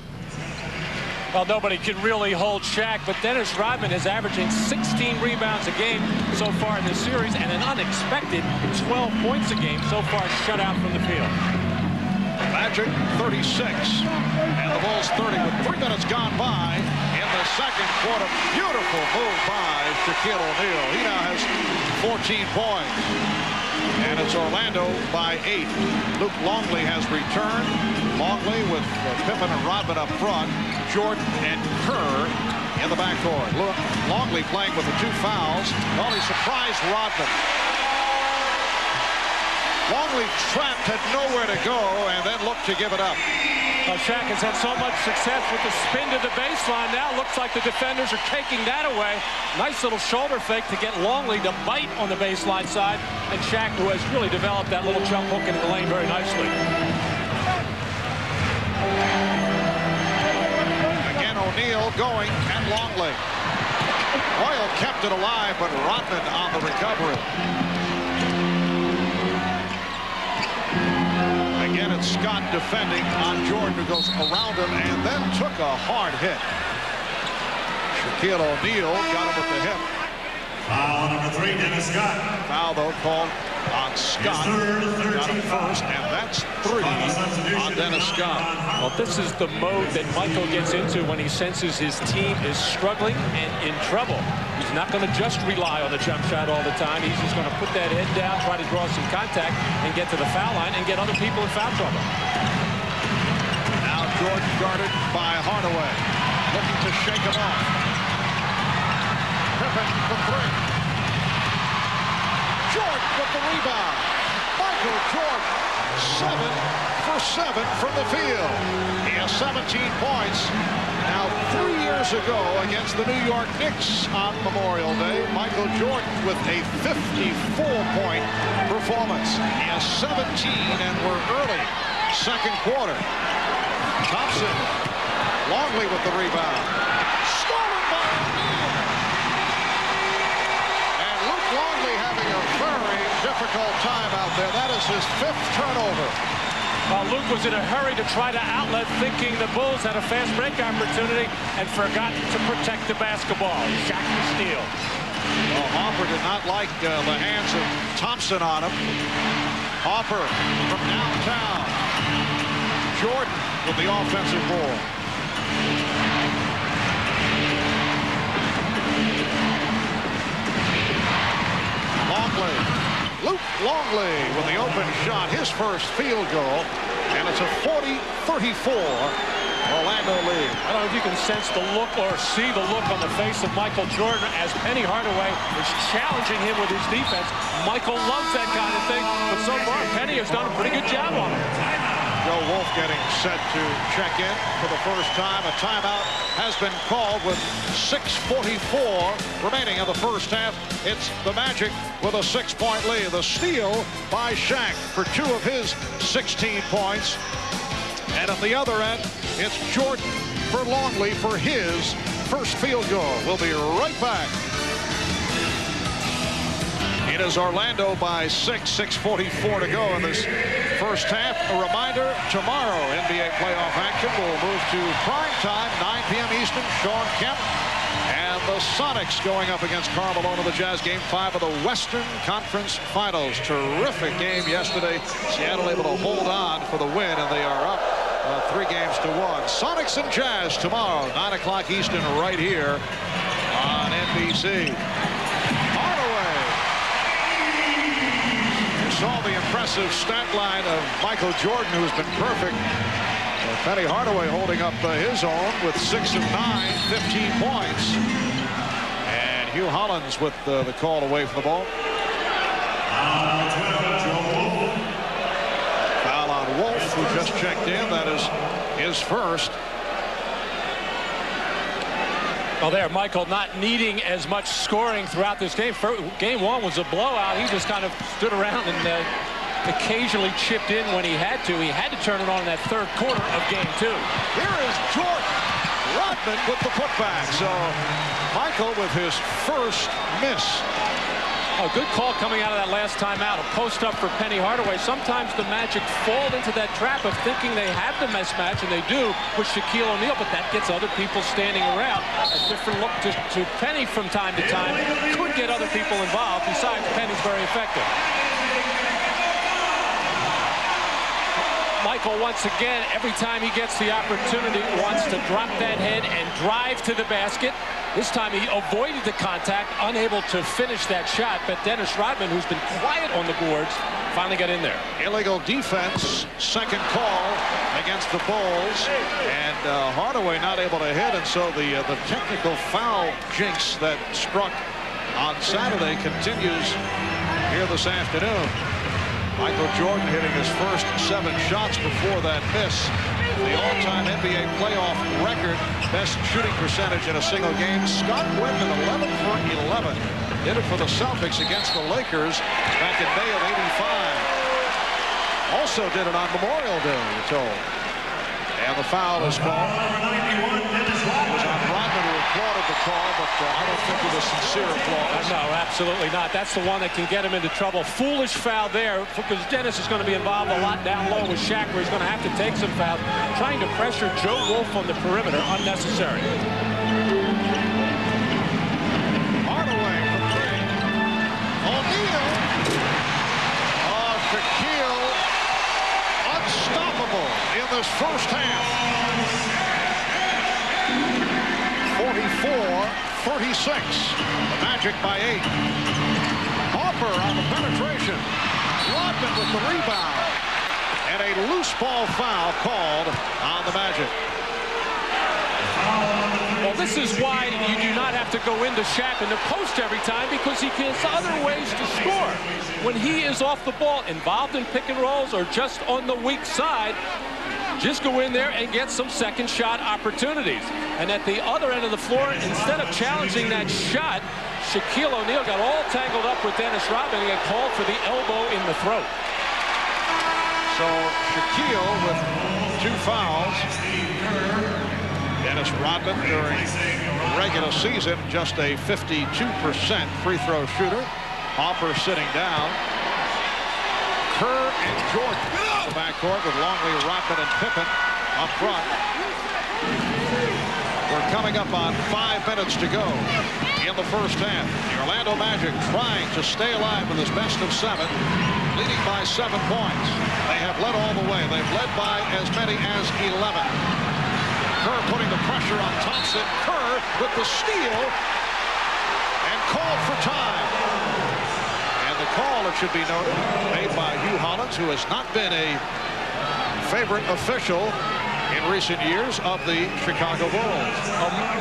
Well, nobody can really hold Shaq, but Dennis Rodman is averaging 16 rebounds a game so far in this series and an unexpected 12 points a game so far shut out from the field. Magic 36 and the Bulls 30 with 3 minutes gone by in the second quarter. Beautiful move by Shaquille O'Neal. He now has 14 points. And it's Orlando by 8. Luke Longley has returned. Longley with Pippen and Rodman up front. Jordan and Kerr in the backcourt. Longley playing with the 2 fouls. Oh, he surprised Rodman. Longley trapped, had nowhere to go, and then looked to give it up. Shaq has had so much success with the spin to the baseline. Now looks like the defenders are taking that away. Nice little shoulder fake to get Longley to bite on the baseline side. And Shaq, who has really developed that little jump hook into the lane very nicely. Again, O'Neal going and Longley. Royal kept it alive, but Rodman on the recovery. Again, it's Scott defending on Jordan, who goes around him and then took a hard hit. Shaquille O'Neal got him with the hip. Foul number 3, Dennis Scott. Foul, though, called on Scott. Got him first, and that's 3 on Dennis Scott. Well, this is the mode that Michael gets into when he senses his team is struggling and in trouble. He's not going to just rely on the jump shot all the time. He's just going to put that head down, try to draw some contact, and get to the foul line and get other people in foul trouble. Now Jordan guarded by Hardaway, looking to shake him off. Pippen for 3. Jordan with the rebound. Michael Jordan, 7 for 7 from the field. He has 17 points. Now, 3 years ago against the New York Knicks on Memorial Day, Michael Jordan with a 54-point performance. He has 17, and we're early, second quarter. Thompson, Longley with the rebound. Stolen by O'Neal. And Luke Longley having a very difficult time out there. That is his 5th turnover. Luke was in a hurry to try to outlet, thinking the Bulls had a fast break opportunity and forgot to protect the basketball. Shaq the steal. Well, Hopper did not like the hands of Thompson on him. Hopper from downtown. Jordan with the offensive ball. Longley. Luke Longley with the open shot, his first field goal, and it's a 40-34 Orlando lead. I don't know if you can sense the look or see the look on the face of Michael Jordan as Penny Hardaway is challenging him with his defense. Michael loves that kind of thing, but so far Penny has done a pretty good job on him. Joe Wolf getting set to check in for the first time. A timeout has been called with 6:44 remaining in the first half. It's the Magic with a 6-point lead. The steal by Shaq for 2 of his 16 points. And at the other end, it's Jordan for Longley for his first field goal. We'll be right back. It is Orlando by 6:44 to go in this first half. A reminder, tomorrow NBA playoff action will move to prime time, 9 p.m. Eastern. Sean Kemp and the Sonics going up against Carmelo, the Jazz, Game 5 of the Western Conference Finals. Terrific game yesterday. Seattle able to hold on for the win, and they are up 3 games to 1. Sonics and Jazz tomorrow, 9 o'clock Eastern, right here on NBC. Saw the impressive stat line of Michael Jordan, who's been perfect. Penny Hardaway holding up his own with 6 of 9, 15 points. And Hugh Hollins with the call away from the ball. Foul on Wolf, who just checked in. That is his first. Well, there, Michael not needing as much scoring throughout this game. Game 1 was a blowout. He just kind of stood around and occasionally chipped in when he had to. He had to turn it on in that 3rd quarter of Game 2. Here is Jordan. Rodman with the putback. So Michael with his first miss. A good call coming out of that last timeout. A post up for Penny Hardaway. Sometimes the Magic fall into that trap of thinking they have the mismatch, and they do with Shaquille O'Neal, but that gets other people standing around. A different look to Penny from time to time could get other people involved. Besides, Penny's very effective. Michael, once again, every time he gets the opportunity, wants to drop that head and drive to the basket. This time he avoided the contact, unable to finish that shot. But Dennis Rodman, who's been quiet on the boards, finally got in there. Illegal defense, second call against the Bulls. And Hardaway not able to hit. And so the technical foul jinx that struck on Saturday continues here this afternoon. Michael Jordan hitting his first 7 shots before that miss. The all-time NBA playoff record, best shooting percentage in a single game. Scott Whitman, 11 for 11. Did it for the Celtics against the Lakers back in May of '85. Also did it on Memorial Day, we're told. And the foul is called. It was on Rodman, who applauded the call, but I don't think it was sincere applause. No, absolutely not. That's the one that can get him into trouble. Foolish foul there, because Dennis is going to be involved a lot down low with Shaq, where he's going to have to take some fouls. Trying to pressure Joe Wolf on the perimeter, unnecessary. Hardaway from 3. O'Neal. Oh, Shaquille. Unstoppable in this first half. 44-36. The Magic by 8. Harper on the penetration. Rodman with the rebound. And a loose ball foul called on the Magic. Well, this is why you do not have to go into Shaq in the post every time, because he has other ways to score. When he is off the ball, involved in pick and rolls or just on the weak side, just go in there and get some second shot opportunities. And at the other end of the floor, instead of challenging that shot, Shaquille O'Neal got all tangled up with Dennis Rodman and got called for the elbow in the throat. So Shaquille with 2 fouls. Dennis Rodman during the regular season just a 52% free throw shooter. Hopper sitting down. Kerr and Jordan in the backcourt with Longley, Rodman, and Pippen up front. We're coming up on 5 minutes to go in the first half. The Orlando Magic trying to stay alive in this best of 7, leading by 7 points. They have led all the way. They've led by as many as 11. Kerr putting the pressure on Thompson. Kerr with the steal and called for time. And the call, it should be noted, made by Hugh Hollins, who has not been a favorite official in recent years of the Chicago Bulls.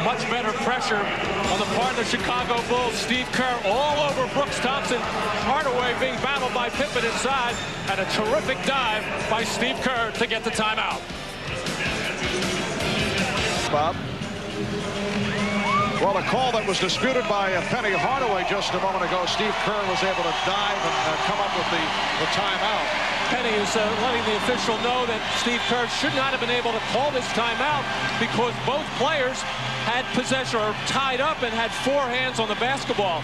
Much better pressure on the part of the Chicago Bulls. Steve Kerr all over Brooks Thompson. Hardaway being battled by Pippen inside, and a terrific dive by Steve Kerr to get the timeout. Bob. Well, a call that was disputed by Penny Hardaway just a moment ago. Steve Kerr was able to dive and come up with the timeout. Penny is letting the official know that Steve Kerr should not have been able to call this timeout because both players had possession or tied up and had 4 hands on the basketball.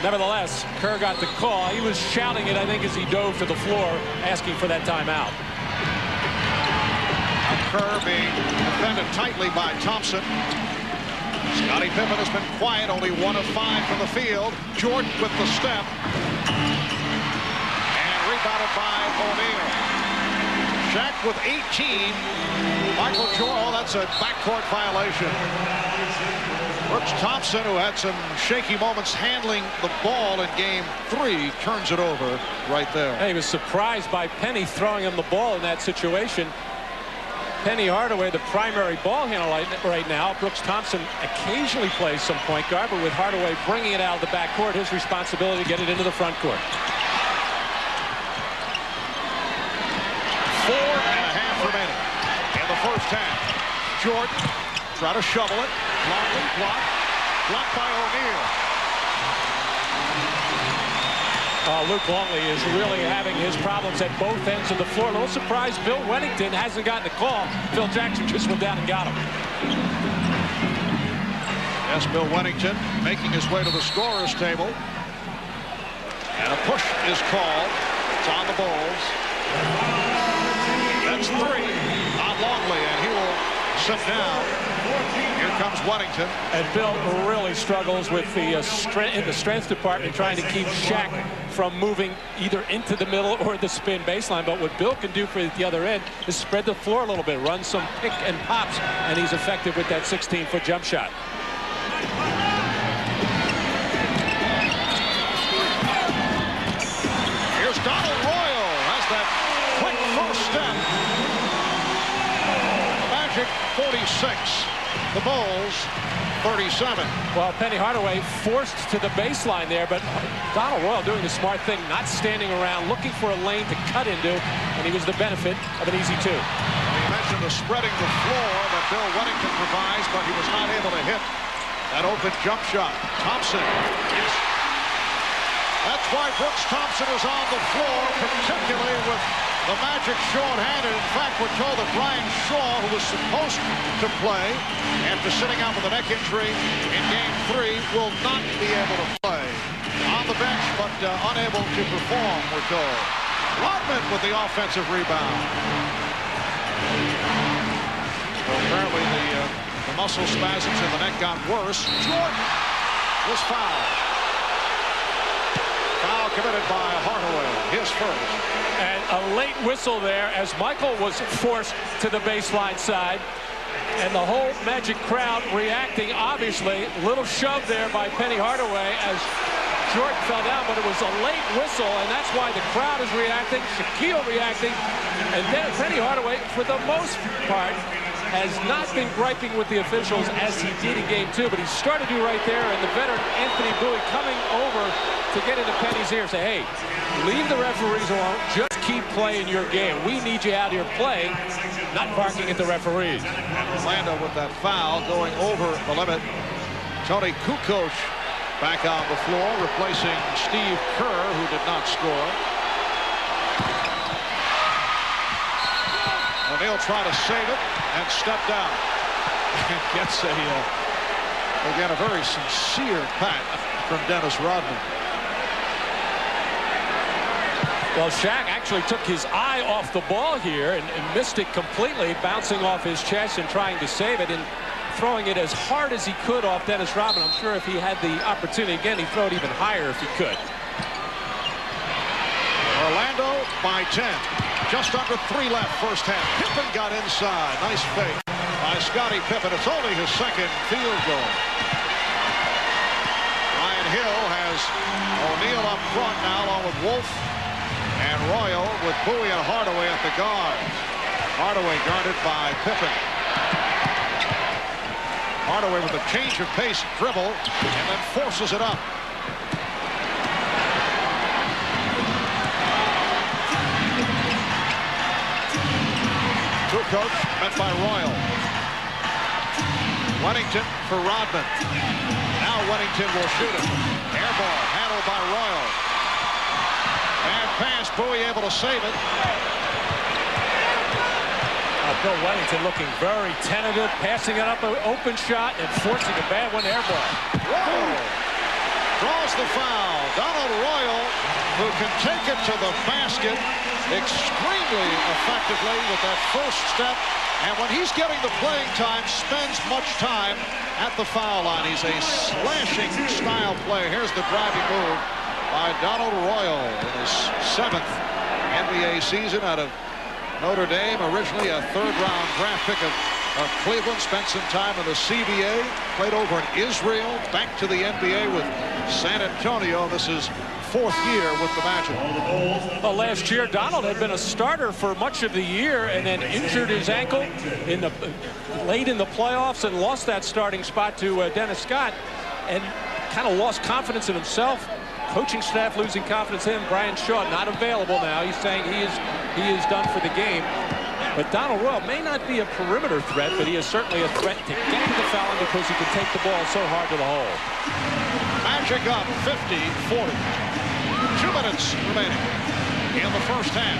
Nevertheless, Kerr got the call. He was shouting it, I think, as he dove to the floor, asking for that timeout. Kerr being defended tightly by Thompson. Scottie Pippen has been quiet, only 1 of 5 from the field. Jordan with the step. And rebounded by O'Neal. Shaq with 18. Michael Jordan, oh, that's a backcourt violation. Brooks Thompson, who had some shaky moments handling the ball in game 3, turns it over right there. He was surprised by Penny throwing him the ball in that situation. Penny Hardaway, the primary ball handler right now. Brooks Thompson occasionally plays some point guard, but with Hardaway bringing it out of the backcourt, his responsibility to get it into the front court. 4.5 remaining in the first half. Jordan try to shovel it. Longley blocked by O'Neal. Luke Longley is really having his problems at both ends of the floor. A little surprised Bill Wennington hasn't gotten a call. Phil Jackson just went down and got him. Yes, Bill Wennington making his way to the scorer's table. And a push is called. It's on the Bulls. That's 3 on Longley, and he will sit down. Here comes Weddington. And Bill really struggles with the strength department trying to keep Shaq from moving either into the middle or the spin baseline. But what Bill can do for the other end is spread the floor a little bit, run some pick and pops, and he's effective with that 16-foot jump shot. Here's Donald Royal. Has that quick first step. Magic 46. The Bulls 37. Well, Penny Hardaway forced to the baseline there, but Donald Royal doing the smart thing, not standing around, looking for a lane to cut into, and he was the benefit of an easy 2. You mentioned the spreading the floor that Bill Weddington provides, but he was not able to hit that open jump shot. Thompson. Yes. That's why Brooks Thompson is on the floor, particularly with the Magic short-handed. In fact, we're told that Brian Shaw, who was supposed to play after sitting out with a neck injury in Game 3, will not be able to play. On the bench, but unable to perform, we're told. Rodman with the offensive rebound. Well, apparently the muscle spasms in the neck got worse. Jordan was fouled. Foul committed by Hardaway, his first. And a late whistle there as Michael was forced to the baseline side. And the whole Magic crowd reacting, obviously. Little shove there by Penny Hardaway as Jordan fell down, but it was a late whistle, and that's why the crowd is reacting, Shaquille reacting, and then Penny Hardaway, for the most part, has not been griping with the officials as he did in Game 2, but he started to right there, and the veteran Anthony Bowie coming over to get into Penny's ear, say, hey, leave the referees alone, just keep playing your game. We need you out here playing, not barking at the referees. Orlando with that foul going over the limit. Tony Kukoc back on the floor, replacing Steve Kerr, who did not score. O'Neal tried to save it and stepped down. And gets again, a very sincere pat from Dennis Rodman. Well, Shaq actually took his eye off the ball here and missed it completely, bouncing off his chest and trying to save it and throwing it as hard as he could off Dennis Rodman. I'm sure if he had the opportunity again, he'd throw it even higher if he could. Orlando by 10. Just under 3 left first half. Pippen got inside. Nice fake by Scottie Pippen. It's only his second field goal. Ryan Hill has O'Neal up front now, along with Wolf and Royal, with Bowie and Hardaway at the guard. Hardaway guarded by Pippen. Hardaway with a change of pace dribble and then forces it up. Kukoc met by Royal. Weddington for Rodman. Now Weddington will shoot it. Air ball handled by Royal. And pass, Bowie able to save it. Bill Weddington looking very tentative, passing it up an open shot and forcing a bad one air ball. Whoa! Draws the foul. Donald Royal, who can take it to the basket extremely effectively with that first step. And when he's getting the playing time, spends much time at the foul line. He's a slashing style player. Here's the driving move by Donald Royal in his 7th NBA season out of Notre Dame, originally a 3rd-round draft pick of Cleveland, spent some time in the CBA, played over in Israel, back to the NBA with San Antonio. This is 4th year with the Magic. Well, last year, Donald had been a starter for much of the year and then injured his ankle late in the playoffs and lost that starting spot to Dennis Scott and kind of lost confidence in himself. Coaching staff losing confidence in him. Brian Shaw not available now. He's saying he is done for the game. But Donald Royal may not be a perimeter threat, but he is certainly a threat to get to the foul line because he can take the ball so hard to the hole. Magic up 50-40. 2 minutes remaining in the first half.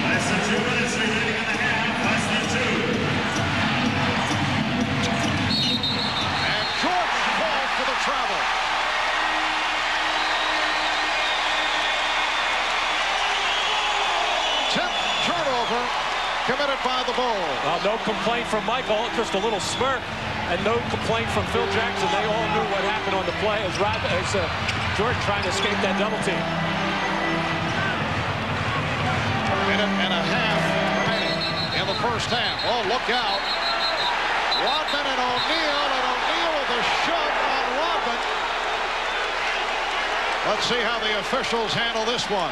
Less than 2 minutes remaining in the half. Less than 2. And Jordan called for the travel. No complaint from Michael, just a little smirk, and no complaint from Phil Jackson. They all knew what happened on the play as Jordan trying to escape that double team. Minute and a half remaining in the first half. Oh, look out. Rodman and O'Neal with a shove on Rodman. Let's see how the officials handle this one.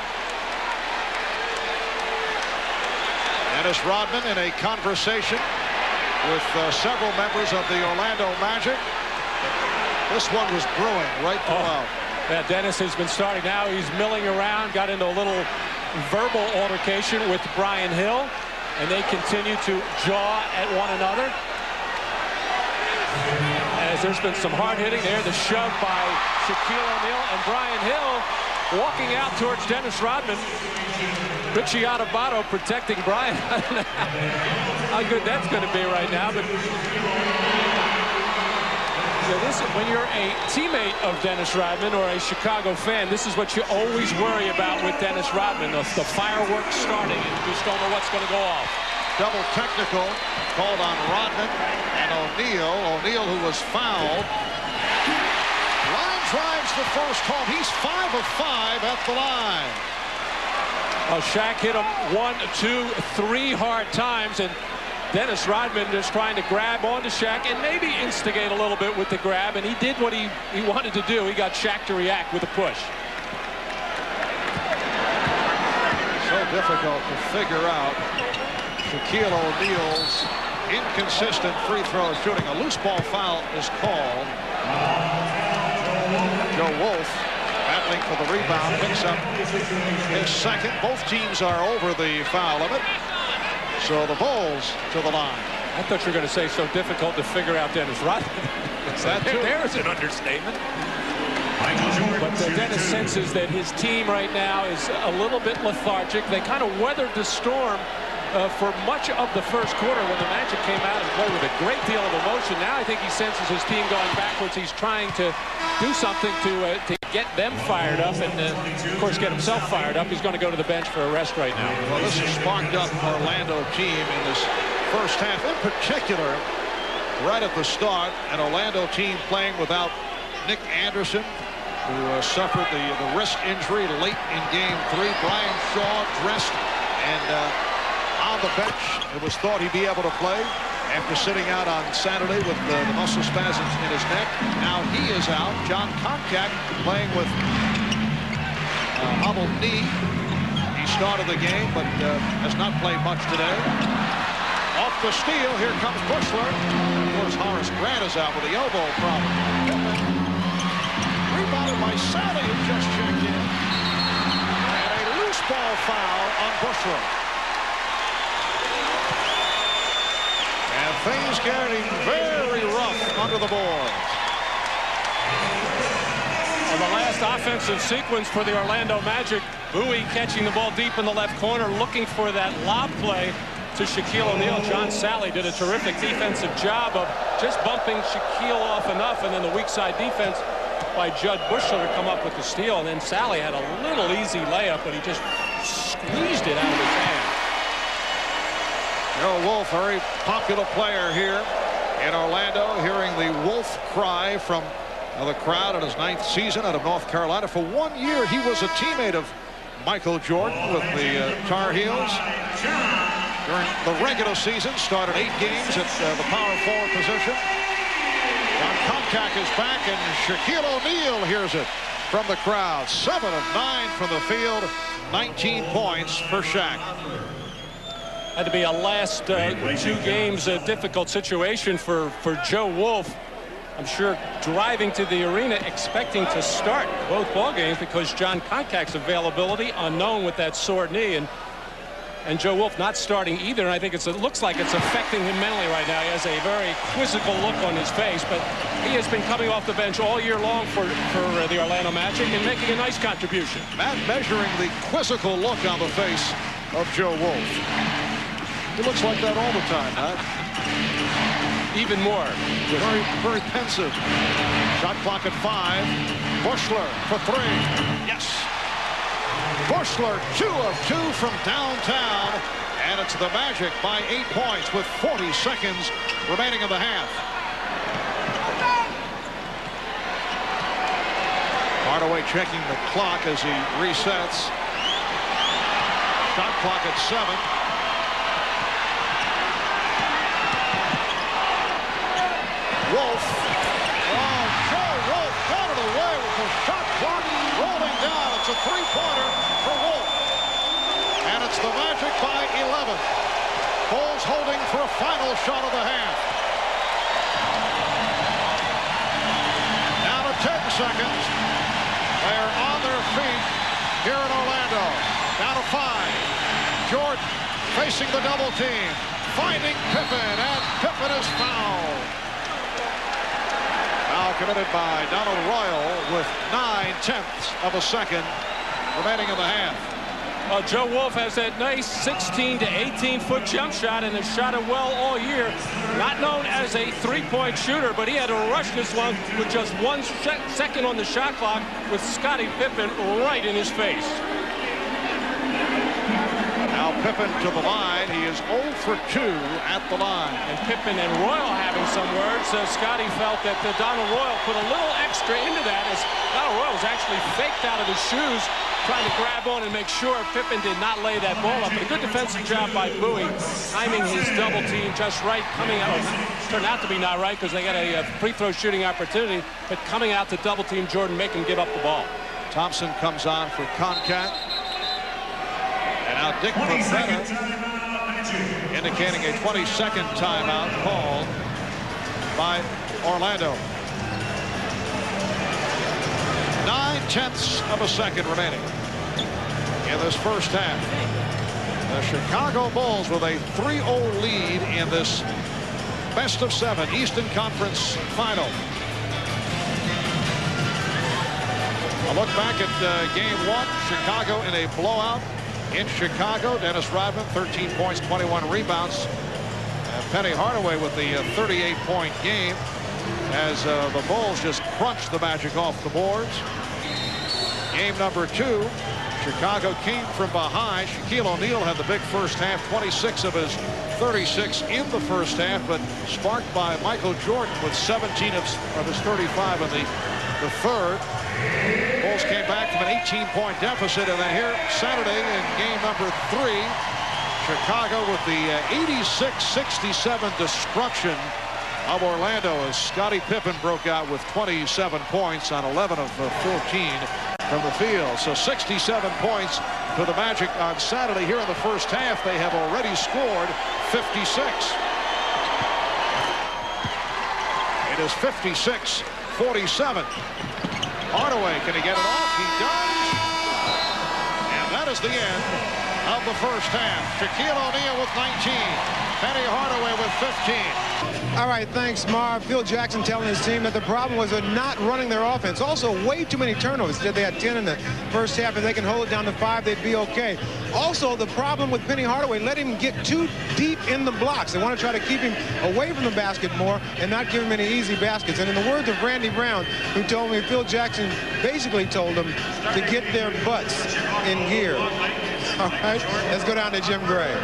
Dennis Rodman in a conversation with several members of the Orlando Magic. This one was brewing right throughout. Yeah, Dennis has been starting now. He's milling around, got into a little verbal altercation with Brian Hill, and they continue to jaw at one another. As there's been some hard hitting there, the shove by Shaquille O'Neal, and Brian Hill walking out towards Dennis Rodman. Richie Adubato protecting Brian. How good that's going to be right now, but when you're a teammate of Dennis Rodman or a Chicago fan, this is what you always worry about with Dennis Rodman, the fireworks starting. You just don't know what's going to go off. Double technical called on Rodman and O'Neal. O'Neal, who was fouled. Line drives the first home. He's 5 of 5 at the line. Shaq hit him 1, 2, 3 hard times, and Dennis Rodman just trying to grab onto Shaq and maybe instigate a little bit with the grab, and he did what he wanted to do. He got Shaq to react with a push. So difficult to figure out Shaquille O'Neal's inconsistent free throw shooting. A loose ball foul is called. Joe Wolf battling for the rebound, picks up his second. Both teams are over the foul limit. So the Bulls to the line. I thought you were going to say so difficult to figure out Dennis Rodman. There's an understatement. But Dennis senses that his team right now is a little bit lethargic. They kind of weathered the storm for much of the first quarter when the Magic came out and played with a great deal of emotion. Now I think he senses his team going backwards. He's trying to do something to get them fired up and, of course, get himself fired up. He's going to go to the bench for a rest right now. Well, this has sparked up Orlando team in this first half. In particular, right at the start, an Orlando team playing without Nick Anderson, who suffered the wrist injury late in Game 3. Brian Shaw dressed and on the bench. It was thought he'd be able to play after sitting out on Saturday with the muscle spasms in his neck. Now he is out. John Koncak playing with hobbled knee. He started the game, but has not played much today. Off the steal, here comes Bushler. Of course, Horace Grant is out with the elbow problem. Rebounded by Sally, who just checked in. And a loose ball foul on Bushler. And things getting very rough under the boards. On the last offensive sequence for the Orlando Magic, Bowie catching the ball deep in the left corner, looking for that lob play to Shaquille O'Neal. John Sally did a terrific defensive job of just bumping Shaquille off enough, and then the weak side defense by Judd Bushler to come up with the steal. And then Sally had a little easy layup, but he just squeezed it out of his hand. Joe Wolf, very popular player here in Orlando, hearing the Wolf cry from the crowd in his 9th season out of North Carolina. For 1 year, he was a teammate of Michael Jordan with the Tar Heels. During the regular season, started 8 games at the power forward position. John Koncak is back, and Shaquille O'Neal hears it from the crowd. 7 of 9 from the field, 19 points for Shaq. Had to be a last 2 games difficult situation for Joe Wolf. I'm sure driving to the arena expecting to start both ball games because John Koncak's availability unknown with that sore knee, and Joe Wolf not starting either. And I think it looks like it's affecting him mentally right now. He has a very quizzical look on his face, but he has been coming off the bench all year long for the Orlando Magic and making a nice contribution. Matt measuring the quizzical look on the face of Joe Wolf. He looks like that all the time, Matt. Even more. Very, very pensive. Shot clock at 5. Bushler for 3. Yes. Bushler 2 of 2 from downtown. And it's the Magic by 8 points with 40 seconds remaining in the half. Hardaway checking the clock as he resets. Shot clock at 7. Wolf. Oh, Joe Wolf got it away with the shot clock rolling down. It's a three-pointer for Wolf. And it's the Magic by 11. Bulls holding for a final shot of the half. Now to 10 seconds. They are on their feet here in Orlando. Down to 5. Jordan facing the double team. Finding Pippen, and Pippen is fouled. Foul committed by Donald Royal with 9/10 of a second remaining in the half. Well, Joe Wolf has that nice 16 to 18-foot jump shot and has shot it well all year. Not known as a three-point shooter, but he had to rush this one with just 1 second on the shot clock with Scottie Pippen right in his face. Now Pippen to the line. He is 0 for 2 at the line. And Pippen and Royal having some words. Scottie felt that Donald Royal put a little extra into that as Donald Royal was actually faked out of his shoes, trying to grab on and make sure Pippen did not lay that ball up. But a good defensive job by Bowie, timing his double team just right, coming out. Turned out to be not right because they got a free throw shooting opportunity, but coming out to double team Jordan, make him give up the ball. Thompson comes on for Concat. And now Dick Pavetta indicating a 20-second timeout called by Orlando. 9/10 of a second remaining in this first half. The Chicago Bulls with a 3-0 lead in this best-of-7 Eastern Conference final. A look back at game 1. Chicago in a blowout in Chicago. Dennis Rodman, 13 points, 21 rebounds. Penny Hardaway with the 38-point game as the Bulls just crunched the Magic off the boards. Game number 2, Chicago came from behind. Shaquille O'Neal had the big first half, 26 of his 36 in the first half, but sparked by Michael Jordan with 17 of his 35 in the third. Bulls came back from an 18-point deficit, and then here Saturday in game number 3, Chicago with the 86-67 destruction of Orlando as Scottie Pippen broke out with 27 points on 11 of 14 from the field. So 67 points to the Magic on Saturday. Here in the first half, they have already scored 56. It is 56-47. Hardaway, can he get it off? He does. And that is the end of the first half. Shaquille O'Neal with 19. Penny Hardaway with 15. All right, thanks, Marv. Phil Jackson telling his team that the problem was they're not running their offense. Also, way too many turnovers. He said they had 10 in the first half. If they can hold it down to 5, they'd be okay. Also, the problem with Penny Hardaway, let him get too deep in the blocks. They want to try to keep him away from the basket more and not give him any easy baskets. And in the words of Randy Brown, who told me Phil Jackson basically told them to get their butts in gear. All right, let's go down to Jim Gray.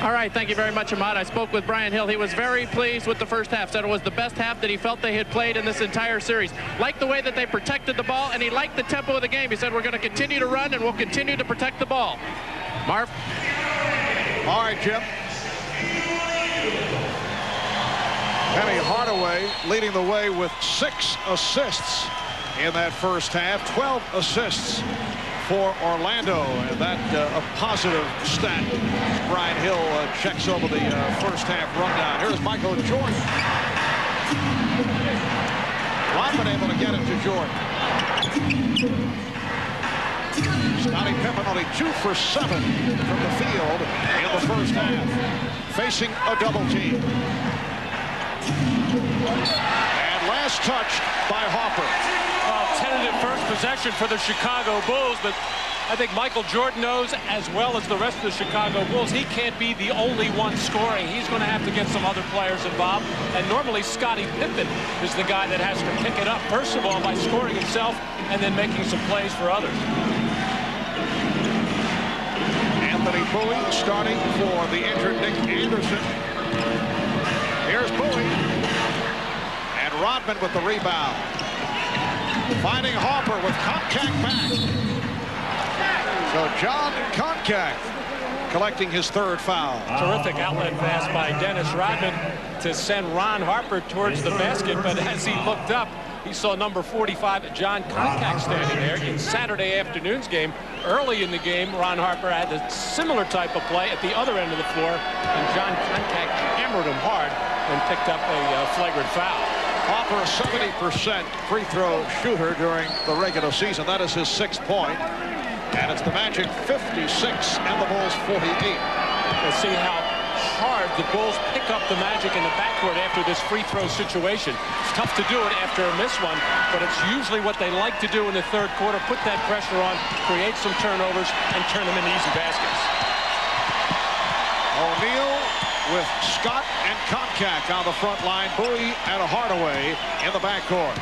All right, thank you very much, Ahmad. I spoke with Brian Hill. He was very pleased with the first half. Said it was the best half that he felt they had played in this entire series. Liked the way that they protected the ball, and he liked the tempo of the game. He said, we're going to continue to run, and we'll continue to protect the ball. Marv? All right, Jim. Penny Hardaway leading the way with 6 assists in that first half. 12 assists for Orlando, and that a positive stat. Brian Hill checks over the first half rundown. Here's Michael Jordan. Rodman able to get it to Jordan. Scottie Pippen only 2 for 7 from the field in the first half, facing a double team. And last touch by Hopper. Tentative first possession for the Chicago Bulls, but I think Michael Jordan knows, as well as the rest of the Chicago Bulls, he can't be the only one scoring. He's going to have to get some other players involved, and normally Scottie Pippen is the guy that has to pick it up, first of all, by scoring himself and then making some plays for others. And Anthony Bowie starting for the injured Nick Anderson. Here's Bowie. And Rodman with the rebound. Finding Harper with Koncak back. So John Koncak collecting his third foul. Terrific outlet pass by Dennis Rodman to send Ron Harper towards the basket, but as he looked up, he saw number 45, John Koncak, standing there. In Saturday afternoon's game, early in the game, Ron Harper had a similar type of play at the other end of the floor, and John Koncak hammered him hard and picked up a flagrant foul. Harper, 70% free throw shooter during the regular season. That is his 6th point. And it's the Magic 56 and the Bulls 48. Let's see how hard the Bulls pick up the Magic in the backcourt after this free throw situation. It's tough to do it after a miss one, but it's usually what they like to do in the third quarter. Put that pressure on, create some turnovers, and turn them into easy baskets. O'Neal with Scott and Koncak on the front line. Bowie and Hardaway in the backcourt.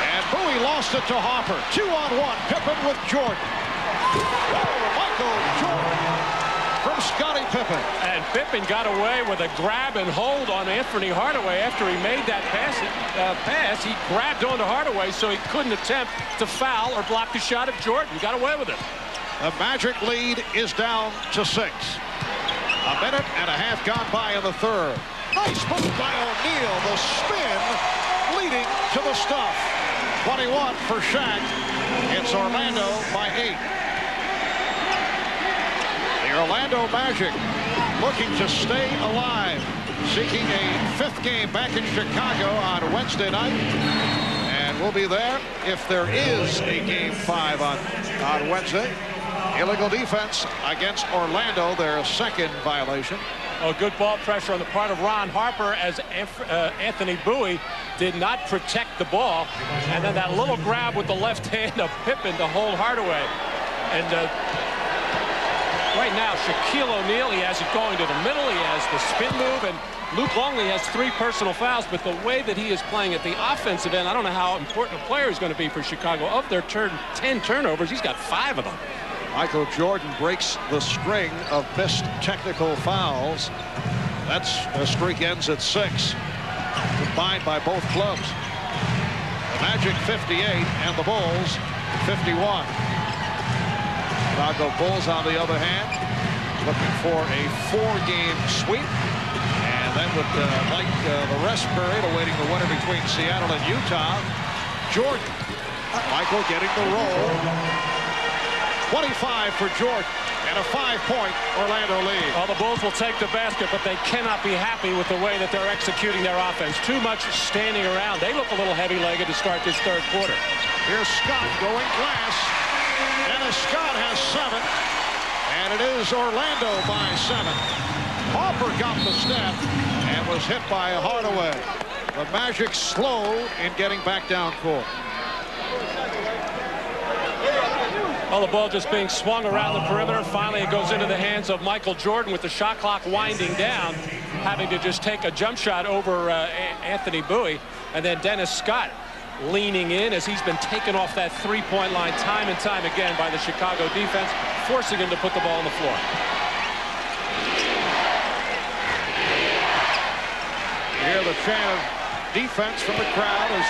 And Bowie lost it to Harper. 2-on-1. Pippen with Jordan. Michael Jordan from Scottie Pippen. And Pippen got away with a grab and hold on Anthony Hardaway after he made that pass. He grabbed onto Hardaway so he couldn't attempt to foul or block the shot of Jordan. He got away with it. The Magic lead is down to 6. A minute and a half gone by in the third. Nice move by O'Neal. The spin leading to the stuff. 21 for Shaq. It's Orlando by 8. The Orlando Magic looking to stay alive, seeking a 5th game back in Chicago on Wednesday night. And we'll be there if there is a game 5 on Wednesday. Illegal defense against Orlando, their 2nd violation. Oh, good ball pressure on the part of Ron Harper as Anthony Bowie did not protect the ball. And then that little grab with the left hand of Pippen to hold Hardaway. And right now, Shaquille O'Neal, he has it going to the middle. He has the spin move. And Luke Longley has 3 personal fouls. But the way that he is playing at the offensive end, I don't know how important a player he's going to be for Chicago. Of their 10 turnovers, he's got 5 of them. Michael Jordan breaks the string of missed technical fouls. The streak ends at 6, combined by both clubs. The Magic 58 and the Bulls 51. Chicago Bulls, on the other hand, looking for a 4-game sweep, and then would like the rest period, awaiting the winner between Seattle and Utah. Jordan, Michael getting the roll. 25 for Jordan, and a 5-point Orlando lead. Well, the Bulls will take the basket, but they cannot be happy with the way that they're executing their offense. Too much standing around. They look a little heavy-legged to start this third quarter. Here's Scott going glass. Dennis Scott has 7, and it is Orlando by 7. Harper got the step and was hit by Hardaway. The Magic slow in getting back down court. Well, the ball just being swung around the perimeter. Finally, it goes into the hands of Michael Jordan with the shot clock winding down, having to just take a jump shot over Anthony Bowie. And then Dennis Scott leaning in as he's been taken off that 3-point line time and time again by the Chicago defense, forcing him to put the ball on the floor. You hear the chant of defense from the crowd as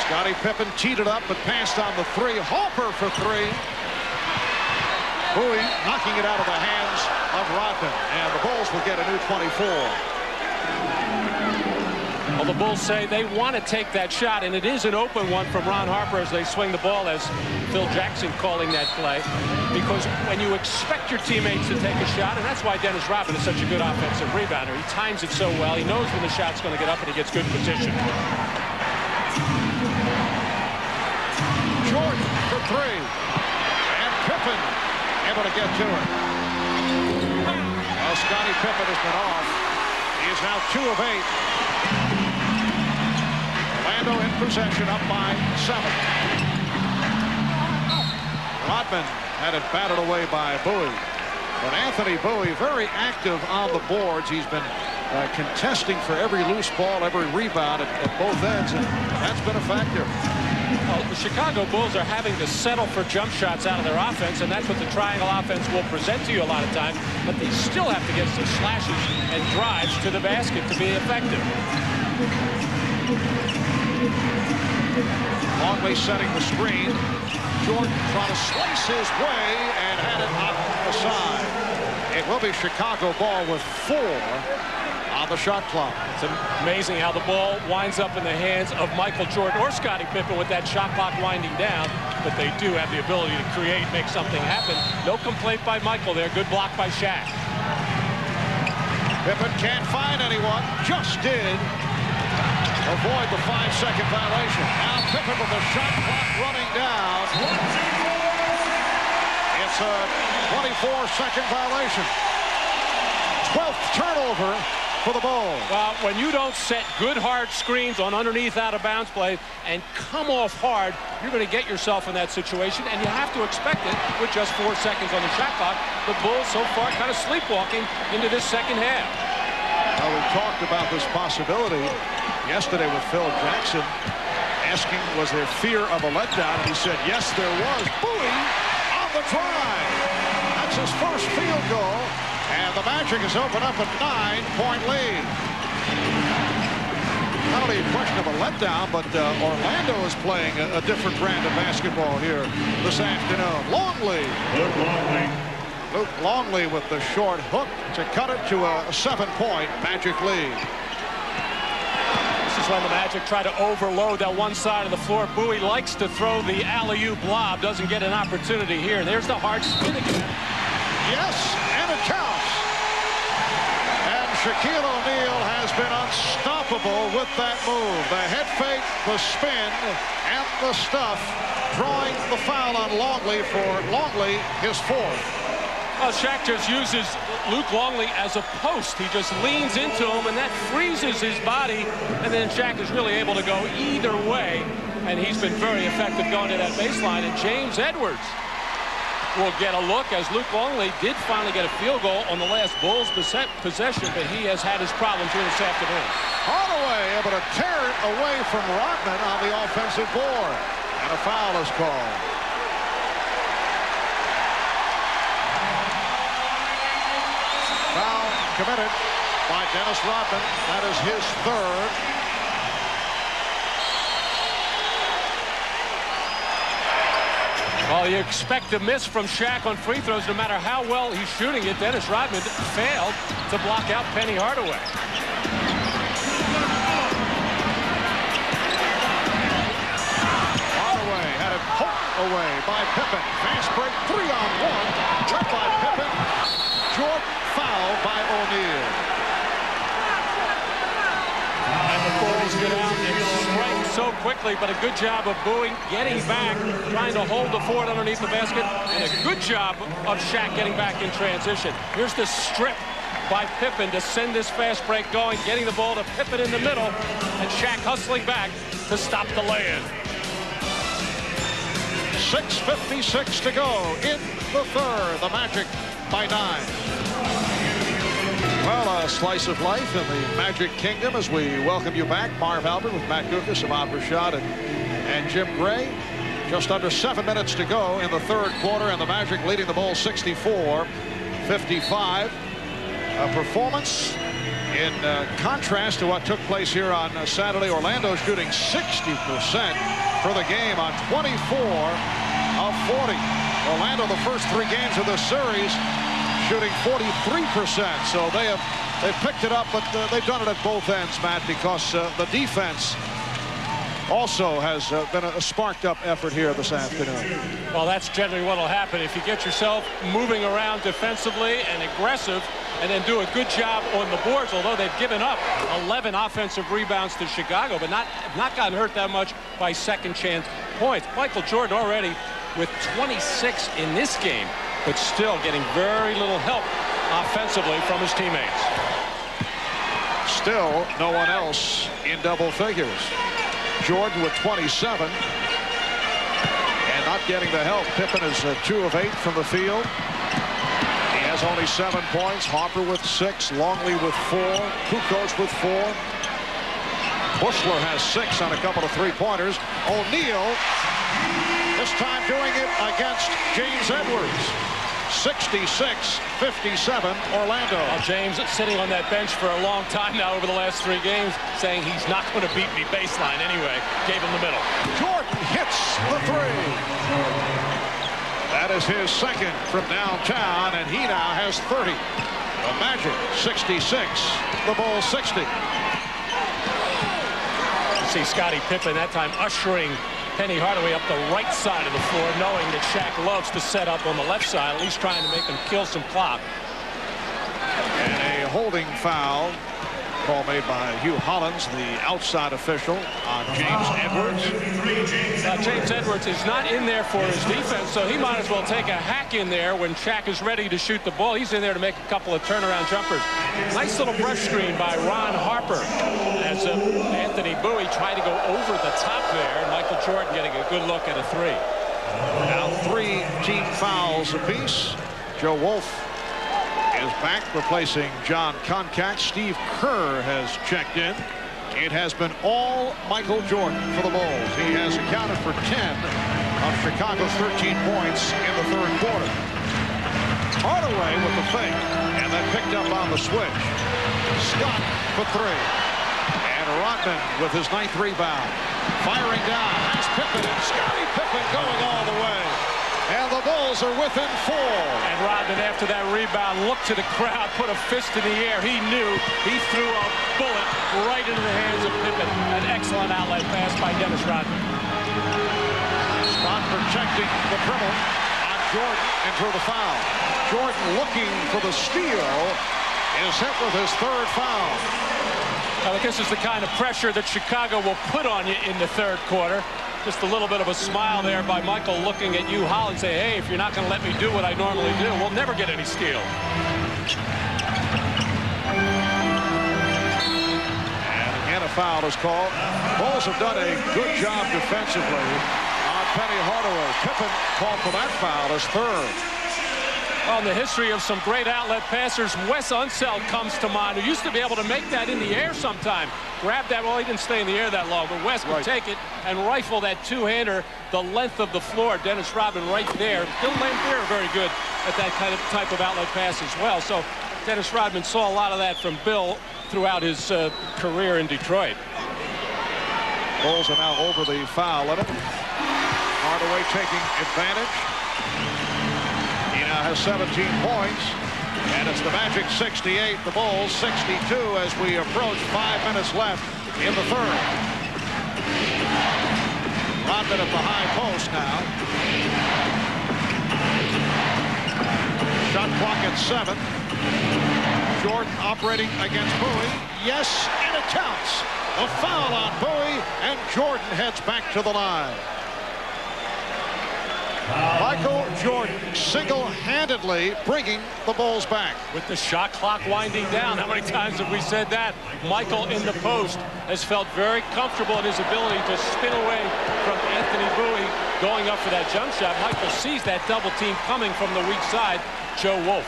Scottie Pippen teed it up but passed on the 3. Harper for 3. Bowie knocking it out of the hands of Rodman, and the Bulls will get a new 24. Well, the Bulls say they want to take that shot, and it is an open one from Ron Harper as they swing the ball, as Phil Jackson calling that play, because when you expect your teammates to take a shot, and that's why Dennis Rodman is such a good offensive rebounder. He times it so well. He knows when the shot's going to get up, and he gets good position. Jordan for 3, and Pippen able to get to it. Well, Scottie Pippen has been off. He is now 2 of 8. Orlando in possession, up by 7. Rodman had it batted away by Bowie. But Anthony Bowie very active on the boards. He's been contesting for every loose ball, every rebound at both ends, and that's been a factor. Well, the Chicago Bulls are having to settle for jump shots out of their offense, and that's what the triangle offense will present to you a lot of times. But they still have to get some slashes and drives to the basket to be effective. Longley setting the screen. Jordan trying to slice his way and had it off the side. It will be Chicago ball with 4 on the shot clock. It's amazing how the ball winds up in the hands of Michael Jordan or Scottie Pippen with that shot clock winding down. But they do have the ability to create, make something happen. No complaint by Michael there. Good block by Shaq. Pippen can't find anyone. Just did. Avoid the 5-second violation. Now Pippen with the shot clock running down. It's a 24-second violation. 12th turnover for the Bulls. Well, when you don't set good hard screens on underneath out-of-bounds plays and come off hard, you're going to get yourself in that situation, and you have to expect it with just 4 seconds on the shot clock. The Bulls so far kind of sleepwalking into this second half. Well, we talked about this possibility yesterday with Phil Jackson, asking was there fear of a letdown, and he said yes there was. Bowie on the try. That's his first field goal, and the Magic has opened up a 9-point lead. Not only a question of a letdown, but Orlando is playing a different brand of basketball here this afternoon. Luke Longley with the short hook to cut it to a 7-point Magic lead. This is when the Magic try to overload that one side of the floor. Bowie likes to throw the alley-oop lob, doesn't get an opportunity here. There's the hard spin again. Yes, and it counts. And Shaquille O'Neal has been unstoppable with that move. The head fake, the spin, and the stuff, drawing the foul on Longley for Longley, his 4th. Well, Shaq just uses Luke Longley as a post. He just leans into him, and that freezes his body. And then Shaq is really able to go either way. And he's been very effective going to that baseline. And James Edwards will get a look, as Luke Longley did finally get a field goal on the last Bulls possession, but he has had his problems here this afternoon. Hardaway able to tear it away from Rodman on the offensive board. And a foul is called. Foul committed by Dennis Rodman. That is his 3rd. Well, you expect a miss from Shaq on free throws no matter how well he's shooting it. Dennis Rodman failed to block out Penny Hardaway. Hardaway had it poked away by Pippen. Fast break 3-on-1. Led by Pippen. Jordan foul by O'Neal. And the Bulls get out and strike so quickly, but a good job of Bowie getting back, trying to hold the fort underneath the basket, and a good job of Shaq getting back in transition. Here's the strip by Pippen to send this fast break going, getting the ball to Pippen in the middle, and Shaq hustling back to stop the lay-in. 6:56 to go in the 3rd. The Magic by 9. Well, a slice of life in the Magic Kingdom as we welcome you back. Marv Albert with Matt Gukas, Ahmad Rashad, and Jim Gray. Just under 7 minutes to go in the 3rd quarter, and the Magic leading the Bulls 64-55. A performance in contrast to what took place here on Saturday. Orlando shooting 60% for the game on 24 of 40. Orlando, the first 3 games of this series, shooting 43%. So they've picked it up, but they've done it at both ends, Matt, because the defense also has been a sparked up effort here this afternoon. Well, that's generally what will happen if you get yourself moving around defensively and aggressive, and then do a good job on the boards, although they've given up 11 offensive rebounds to Chicago, but not gotten hurt that much by second chance points. Michael Jordan already with 26 in this game, but still getting very little help offensively from his teammates. Still no one else in double figures. Jordan with 27 and not getting the help. Pippen is 2 of 8 from the field. He has only 7 points. Harper with 6, Longley with 4, Kukoc with 4. Bushler has 6 on a couple of three-pointers. O'Neal, this time doing it against James Edwards. 66-57 Orlando. Well, James sitting on that bench for a long time now over the last 3 games, saying he's not going to beat me baseline anyway. Gave him the middle. Jordan hits the 3. That is his second from downtown, and he now has 30. The Magic 66, the Bulls 60. You see Scottie Pippen that time ushering Penny Hardaway up the right side of the floor, knowing that Shaq loves to set up on the left side, at least trying to make him kill some clock. And a holding foul call made by Hugh Hollins, the outside official, on James Edwards. James Edwards is not in there for his defense, so he might as well take a hack in there when Shaq is ready to shoot the ball. He's in there to make a couple of turnaround jumpers. Nice little brush screen by Ron Harper as Anthony Bowie tried to go over the top there, and Michael Jordan getting a good look at a 3. Now 3 team fouls apiece. Joe Wolf is back, replacing John Koncak. Steve Kerr has checked in. It has been all Michael Jordan for the Bulls. He has accounted for 10 of Chicago's 13 points in the 3rd quarter. Hardaway with the fake, and then picked up on the switch. Scott for 3. And Rodman with his 9th rebound. Firing down, has Pippen, and Scottie Pippen going all the way. And the Bulls are within 4. And Rodman, after that rebound, looked to the crowd, put a fist in the air. He knew he threw a bullet right into the hands of Pippen. An excellent outlet pass by Dennis Rodman. Scott protecting the dribble on Jordan and drew the foul. Jordan looking for the steal, is hit with his 3rd foul. Now, this is the kind of pressure that Chicago will put on you in the 3rd quarter. Just a little bit of a smile there by Michael looking at Hugh Hollins, say, hey, if you're not going to let me do what I normally do, we'll never get any steal. And again, a foul is called. Bulls have done a good job defensively on Penny Hardaway. Pippen called for that foul, his 3rd. Well, in the history of some great outlet passers, Wes Unseld comes to mind, who used to be able to make that in the air sometime. Grab that, well, he didn't stay in the air that long, but Wes could take it and rifle that 2-hander the length of the floor. Dennis Rodman right there. Bill Laimbeer very good at that type of outlet pass as well. So Dennis Rodman saw a lot of that from Bill throughout his career in Detroit. Bulls are now over the foul limit. Hardaway taking advantage. He now has 17 points, and it's the Magic 68, the Bulls 62 as we approach 5 minutes left in the 3rd. Rodman at the high post now. Shot clock at 7. Jordan operating against Bowie. Yes, and it counts. A foul on Bowie, and Jordan heads back to the line. Michael Jordan single-handedly bringing the Bulls back. With the shot clock winding down, how many times have we said that? Michael in the post has felt very comfortable in his ability to spin away from Anthony Bowie going up for that jump shot. Michael sees that double team coming from the weak side. Joe Wolf.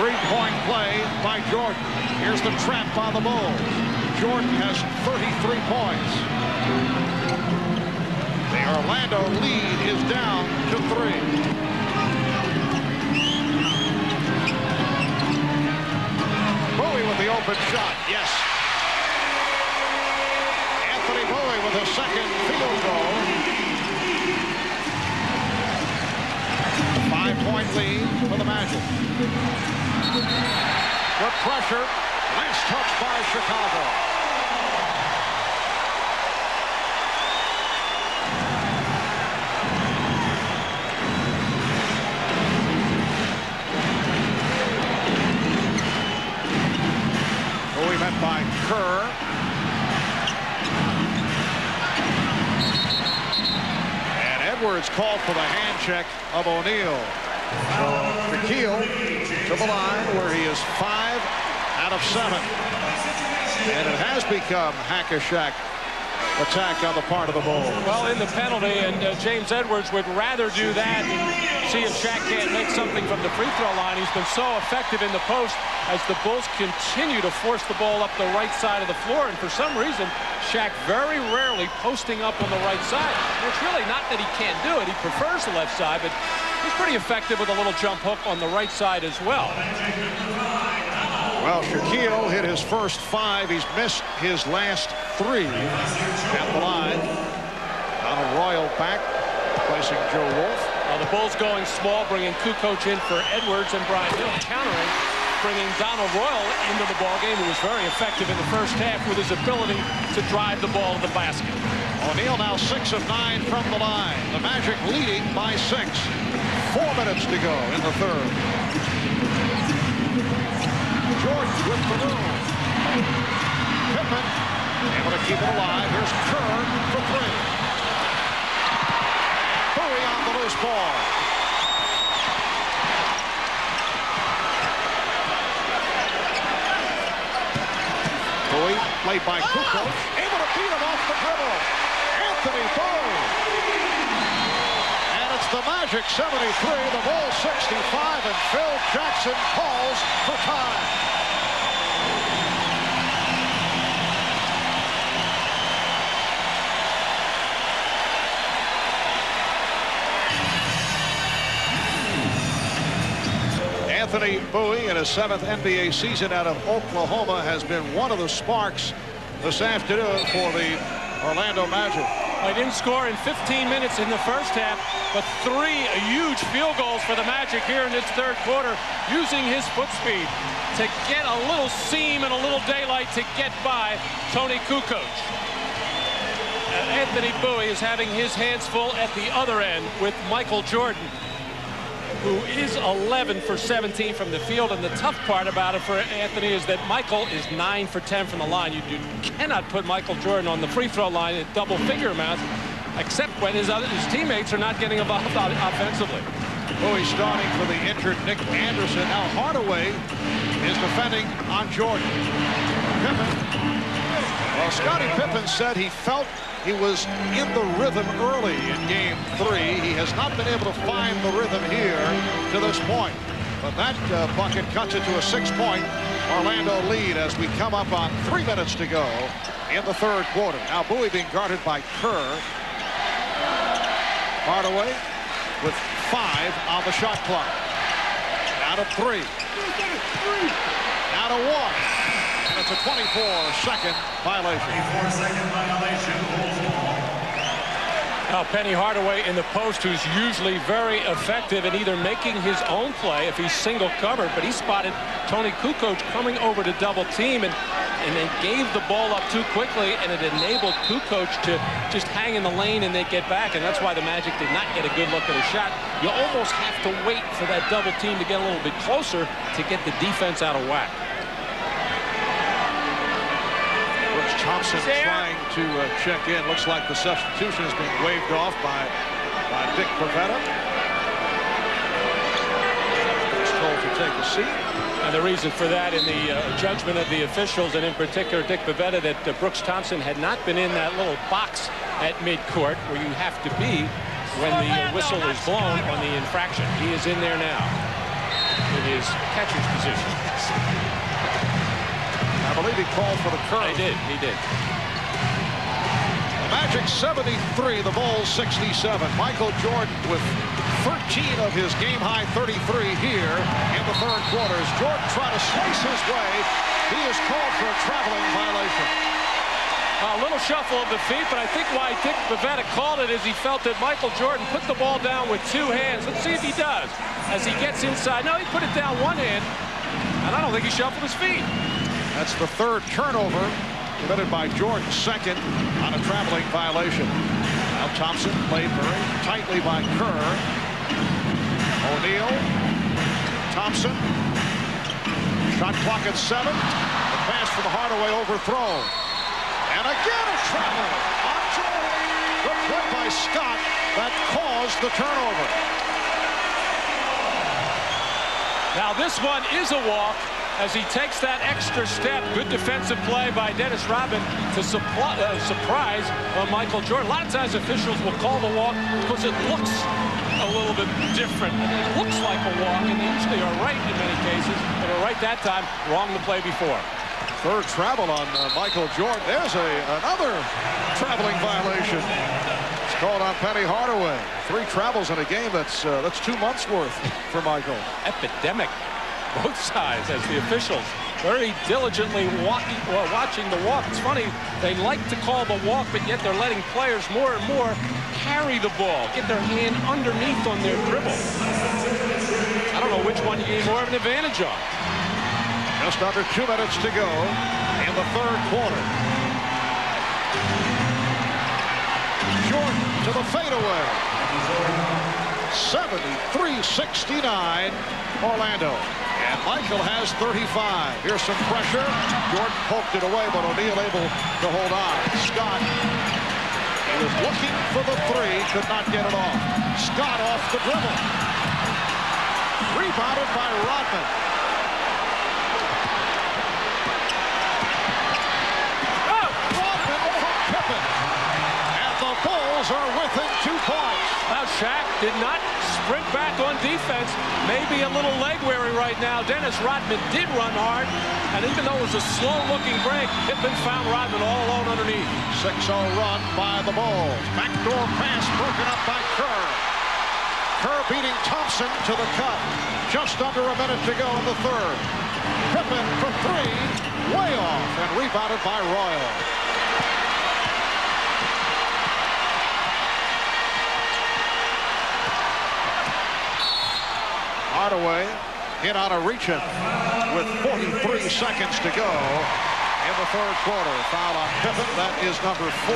3-point play by Jordan. Here's the trap by the Bulls. Jordan has 33 points. The Orlando lead is down to 3. Bowie with the open shot. Yes. Anthony Bowie with a 2nd field goal. 5-point lead for the Magic. Good pressure. Nice touch by Chicago. Bowie met by Kerr. And Edwards called for the hand check of O'Neal. Shaquille to the line where he is 5 out of 7. And it has become Hack-a-Shaq attack on the part of the Bulls. Well, in the penalty, and James Edwards would rather do that and see if Shaq can't make something from the free throw line. He's been so effective in the post as the Bulls continue to force the ball up the right side of the floor. And for some reason, Shaq very rarely posting up on the right side. And it's really not that he can't do it. He prefers the left side, but he's pretty effective with a little jump hook on the right side as well. Well, Shaquille hit his first 5. He's missed his last 3 at the line. Donald Royal back, placing Joe Wolf. The Bulls going small, bringing Kukoc in for Edwards, and Brian Hill countering, bringing Donald Royal into the ballgame, who was very effective in the first half with his ability to drive the ball to the basket. O'Neal now 6 of 9 from the line. The Magic leading by 6. 4 minutes to go in the third. Jordan with the room. Pippen able to keep it alive. Here's Kerr for 3. Bowie on the loose ball. Bowie played by Kukoc. Able to beat him off the dribble. Anthony Bowie. And it's the Magic 73, the Bulls 65, and Phil Jackson calls for time. Anthony Bowie in his 7th NBA season out of Oklahoma has been one of the sparks this afternoon for the Orlando Magic. He didn't score in 15 minutes in the first half, but 3 huge field goals for the Magic here in this third quarter, using his foot speed to get a little seam and a little daylight to get by Tony Kukoc. Anthony Bowie is having his hands full at the other end with Michael Jordan, who is 11 for 17 from the field. And the tough part about it for Anthony is that Michael is 9 for 10 from the line. You cannot put Michael Jordan on the free throw line at double-figure amounts, except when his teammates are not getting involved offensively. Bowie starting for the injured Nick Anderson. Now Hardaway is defending on Jordan. Pippen. Well, Scottie Pippen said he felt he was in the rhythm early in Game 3. He has not been able to find the rhythm here to this point. But that bucket cuts it to a 6-point Orlando lead as we come up on 3 minutes to go in the third quarter. Now Bowie being guarded by Kerr. Hardaway with 5 on the shot clock. Now to 3. Now to 1. And it's a 24-second violation. 24-second violation. Now Penny Hardaway in the post, who's usually very effective in either making his own play if he's single covered, but he spotted Tony Kukoc coming over to double team, and they gave the ball up too quickly, and it enabled Kukoc to just hang in the lane and they get back, and that's why the Magic did not get a good look at a shot. You almost have to wait for that double team to get a little bit closer to get the defense out of whack. Thompson trying to check in. Looks like the substitution has been waved off by Dick Bavetta. He's told to take a seat. And the reason for that, in the judgment of the officials, and in particular Dick Bavetta, that Brooks Thompson had not been in that little box at midcourt where you have to be when the whistle is blown on the infraction. He is in there now in his catcher's position. I believe he called for the curve. He did. The Magic 73, the Bulls 67. Michael Jordan with 13 of his game-high 33 here in the third quarter. As Jordan trying to slice his way, he is called for a traveling violation. A little shuffle of the feet, but I think why Dick Bavetta called it is he felt that Michael Jordan put the ball down with 2 hands. Let's see if he does. As he gets inside. No, he put it down 1 hand, and I don't think he shuffled his feet. That's the third turnover committed by Jordan, second on a traveling violation. Now Thompson played very tightly by Kerr. O'Neal. Thompson. Shot clock at 7. The pass from Hardaway overthrown. And again a travel on Jordan. Good play by Scott that caused the turnover. Now this one is a walk. as he takes that extra step. Good defensive play by Dennis Rodman to surprise Michael Jordan. A lot of times officials will call the walk because it looks a little bit different. It looks like a walk, and they usually are right in many cases. They were right that time, wrong the play before. Third travel on Michael Jordan. There's another traveling violation. It's called on Penny Hardaway. 3 travels in a game. That's 2 months worth for Michael. Epidemic, both sides, as the officials very diligently watching the walk. It's funny, they like to call the walk, but yet they're letting players more and more carry the ball, get their hand underneath on their dribble. I don't know which one you gain more of an advantage on. Just under 2 minutes to go in the third quarter. Jordan to the fadeaway. 73-69 Orlando. And Michael has 35. Here's some pressure. Jordan poked it away, but O'Neal able to hold on. Scott, he was looking for the 3, could not get it off. Scott off the dribble. Rebounded by Rodman. Rodman over Pippen. And the Bulls are within 2 points. Well, Shaq did not sprint back on defense. Maybe a little leg weary right now. Dennis Rodman did run hard, and even though it was a slow-looking break, Pippen found Rodman all alone underneath. 6-0 run by the Bulls. Backdoor pass broken up by Kerr. Kerr beating Thompson to the cup. Just under a minute to go in the third. Pippen for 3, way off, and rebounded by Royal. Hardaway hit on a reach-in with 43 seconds to go in the third quarter. Foul on Pippen. That is number 4.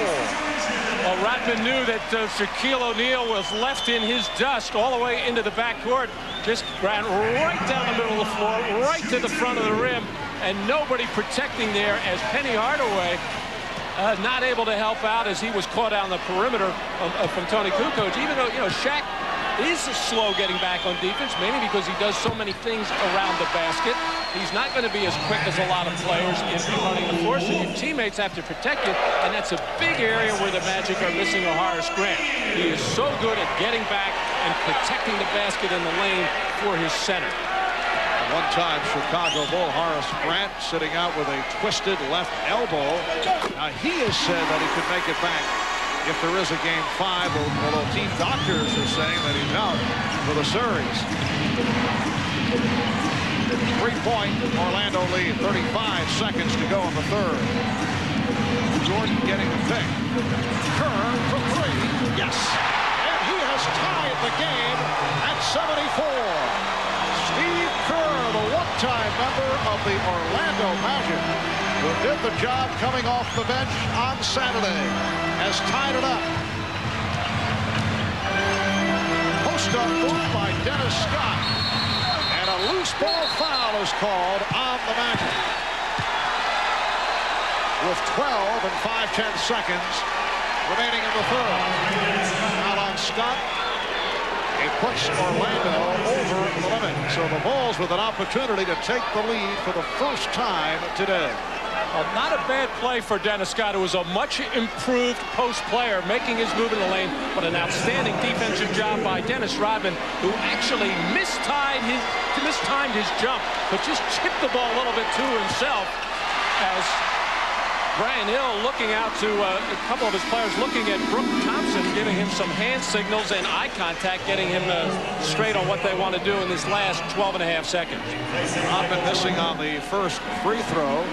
Well, Rodman knew that Shaquille O'Neal was left in his dust all the way into the backcourt. Just ran right down the middle of the floor, right to the front of the rim, and nobody protecting there as Penny Hardaway not able to help out as he was caught on the perimeter from Tony Kukoc. Even though, Shaq is slow getting back on defense, mainly because he does so many things around the basket. He's not going to be as quick as a lot of players in running the floor, so your teammates have to protect it, and that's a big area where the Magic are missing a Horace Grant. He is so good at getting back and protecting the basket in the lane for his center. One-time Chicago Bull Horace Grant sitting out with a twisted left elbow. Now, he has said that he could make it back if there is a game 5, although team doctors are saying that he's out for the series. 3-point Orlando lead, 35 seconds to go in the third. Jordan getting the pick. Kerr for 3, yes. And he has tied the game at 74. Steve Kerr, the one-time member of the Orlando Magic, who did the job coming off the bench on Saturday, has tied it up. Post-up move by Dennis Scott. And a loose ball foul is called on the Magic. With 12 and 5/10 seconds remaining in the third. Foul on Scott. It puts Orlando over the limit. So the Bulls with an opportunity to take the lead for the first time today. Well, not a bad play for Dennis Scott, who was a much improved post player, making his move in the lane, but an outstanding defensive job by Dennis Rodman, who actually mistimed his jump, but just chipped the ball a little bit to himself as Brian Hill looking out to a couple of his players, looking at Brooke Thompson, giving him some hand signals and eye contact, getting him straight on what they want to do in this last 12.5 seconds. Rodman missing on the first free throw.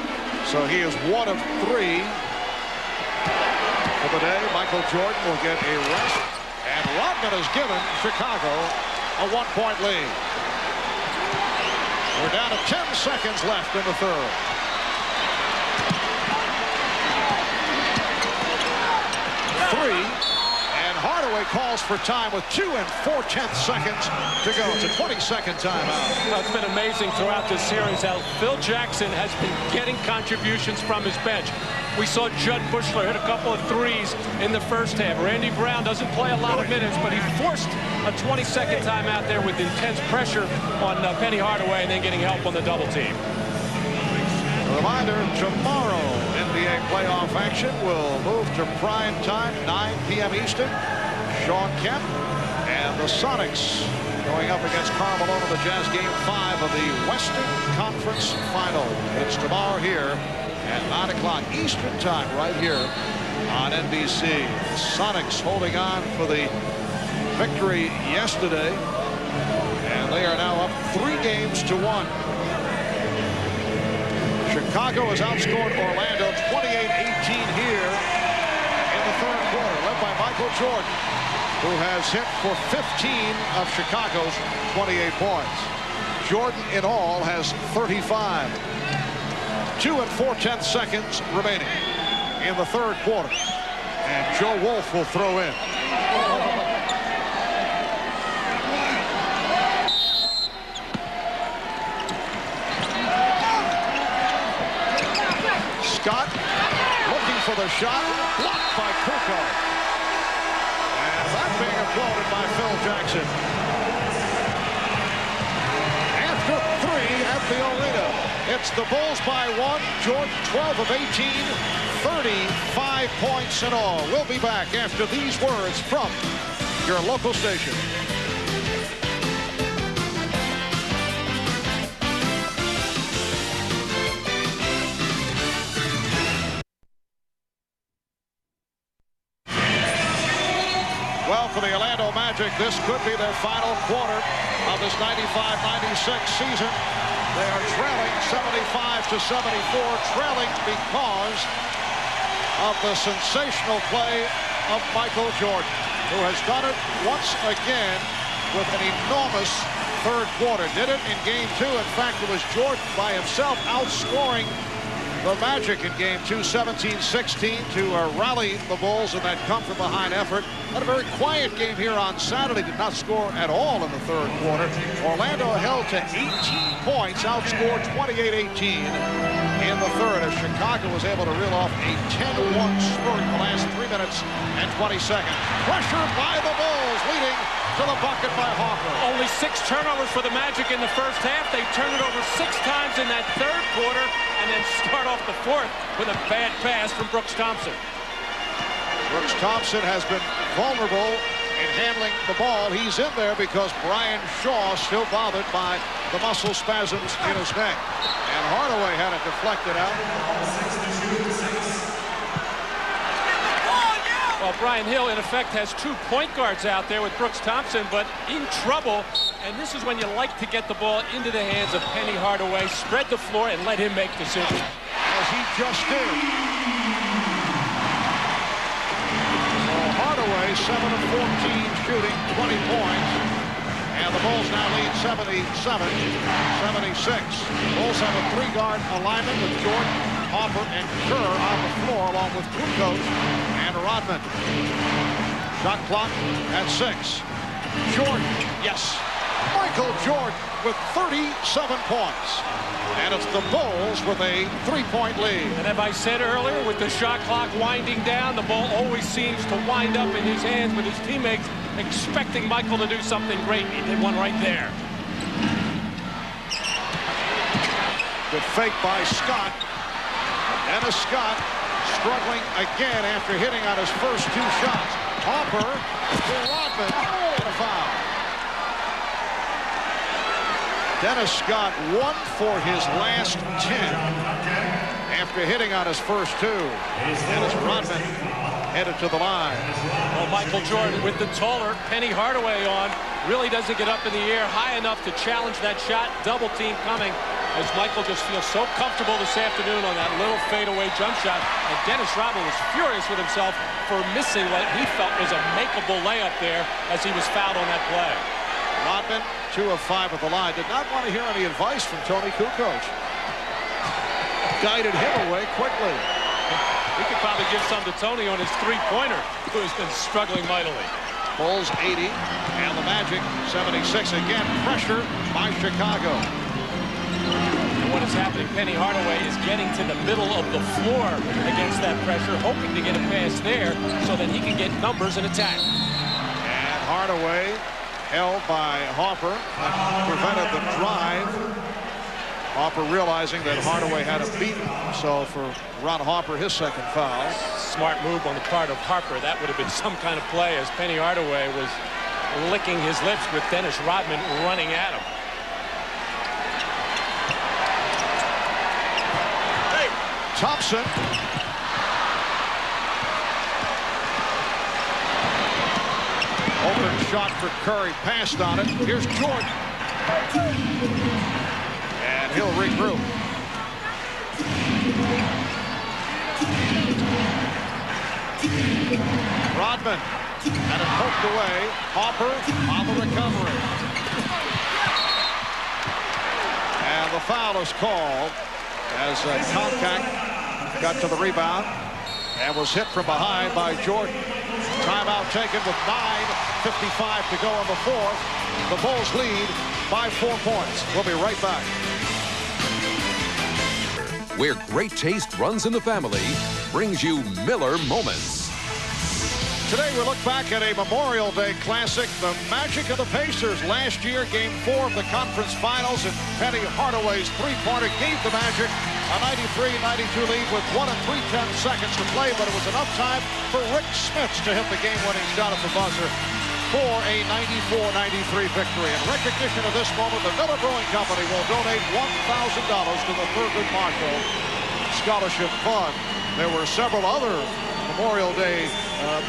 So he is 1 of 3 for the day. Michael Jordan will get a rest. And Rodman has given Chicago a 1-point lead. We're down to 10 seconds left in the third. And Hardaway calls for time with 2 and 4/10 seconds to go. It's a 20-second timeout. Well, it's been amazing throughout this series how Phil Jackson has been getting contributions from his bench. We saw Judd Bushler hit a couple of threes in the first half. Randy Brown doesn't play a lot of minutes, but he forced a 20-second timeout there with intense pressure on Penny Hardaway and then getting help on the double team. Reminder, tomorrow NBA playoff action will move to prime time, 9 p.m. Eastern. Sean Kemp and the Sonics going up against Carmelo in the Jazz Game 5 of the Western Conference Final. It's tomorrow here at 9 o'clock Eastern time right here on NBC. The Sonics holding on for the victory yesterday, and they are now up 3 games to 1. Chicago has outscored Orlando 28-18 here in the third quarter, led by Michael Jordan, who has hit for 15 of Chicago's 28 points. Jordan in all has 35. 2 4/10 seconds remaining in the third quarter. And Joe Wolf will throw in. Scott looking for the shot, blocked by Kukoc. And that being applauded by Phil Jackson. After 3 at the arena, it's the Bulls by 1. Jordan 12 of 18, 35 points in all. We'll be back after these words from your local station. Well, for the Orlando Magic, this could be their final quarter of this 95-96 season. They are trailing 75-74, trailing because of the sensational play of Michael Jordan, who has done it once again with an enormous third quarter. Did it in Game 2. In fact, it was Jordan by himself outscoring the Magic in Game 2, 17-16, to rally the Bulls in that come-from-behind effort. Had a very quiet game here on Saturday. Did not score at all in the third quarter. Orlando held to 18 points, outscored 28-18 in the third, as Chicago was able to reel off a 10-1 spurt in the last 3 minutes and 20 seconds. Pressure by the Bulls, leading to the bucket by Hawker. Only 6 turnovers for the Magic in the first half. They turned it over 6 times in that third quarter, and then start off the fourth with a bad pass from Brooks Thompson. Brooks Thompson has been vulnerable in handling the ball. He's in there because Brian Shaw still bothered by the muscle spasms in his neck. And Hardaway had it deflected out. Well, Brian Hill, in effect, has 2 point guards out there with Brooks Thompson, but in trouble. And this is when you like to get the ball into the hands of Penny Hardaway, spread the floor, and let him make decisions. As he just did. So Hardaway, 7 of 14, shooting 20 points. And the Bulls now lead 77-76. Bulls have a 3-guard alignment with Jordan, Hopper, and Kerr on the floor, along with Kukoc and Rodman. Shot clock at 6. Jordan, yes. Michael Jordan with 37 points. And it's the Bulls with a 3-point lead. And as I said earlier, with the shot clock winding down, the ball always seems to wind up in his hands with his teammates expecting Michael to do something great. He did one right there. Good fake by Scott. Dennis Scott struggling again after hitting on his first 2 shots. Hopper to Rodman and a foul. Dennis Scott 1 for his last 10 after hitting on his first 2. Dennis Rodman headed to the line. Well, Michael Jordan with the taller Penny Hardaway on really doesn't get up in the air high enough to challenge that shot. Double team coming as Michael just feels so comfortable this afternoon on that little fadeaway jump shot. And Dennis Rodman was furious with himself for missing what he felt was a makeable layup there as he was fouled on that play. Rodman, 2 of 5 at the line. Did not want to hear any advice from Tony Kukoc. Guided him away quickly. We could probably give some to Tony on his 3-pointer, who's been struggling mightily. Bulls 80 and the Magic 76. Again, pressure by Chicago. And what is happening, Penny Hardaway is getting to the middle of the floor against that pressure, hoping to get a pass there so that he can get numbers and attack. And Hardaway held by Hopper, prevented the drive Harper realizing that Hardaway had him beaten, so for Ron Harper, his second foul. Smart move on the part of Harper. That would have been some kind of play as Penny Hardaway was licking his lips with Dennis Rodman running at him. Thompson. Open shot for Curry, passed on it. Here's Jordan. And he'll regroup. Rodman had it poked away. Harper on the recovery. And the foul is called as Comcast got to the rebound and was hit from behind by Jordan. Timeout taken with 9:55 to go in the fourth. The Bulls lead by 4 points. We'll be right back. Where great taste runs in the family, brings you Miller Moments. Today we look back at a Memorial Day classic, the Magic of the Pacers. Last year, Game 4 of the conference finals, and Penny Hardaway's three-pointer gave the Magic a 93-92 lead with 1 3/10 seconds to play, but it was enough time for Rick Smits to hit the game-winning shot at the buzzer for a 94-93 victory. In recognition of this moment, the Miller Brewing Company will donate $1,000 to the Thurgood Marshall Scholarship Fund. There were several other Memorial Day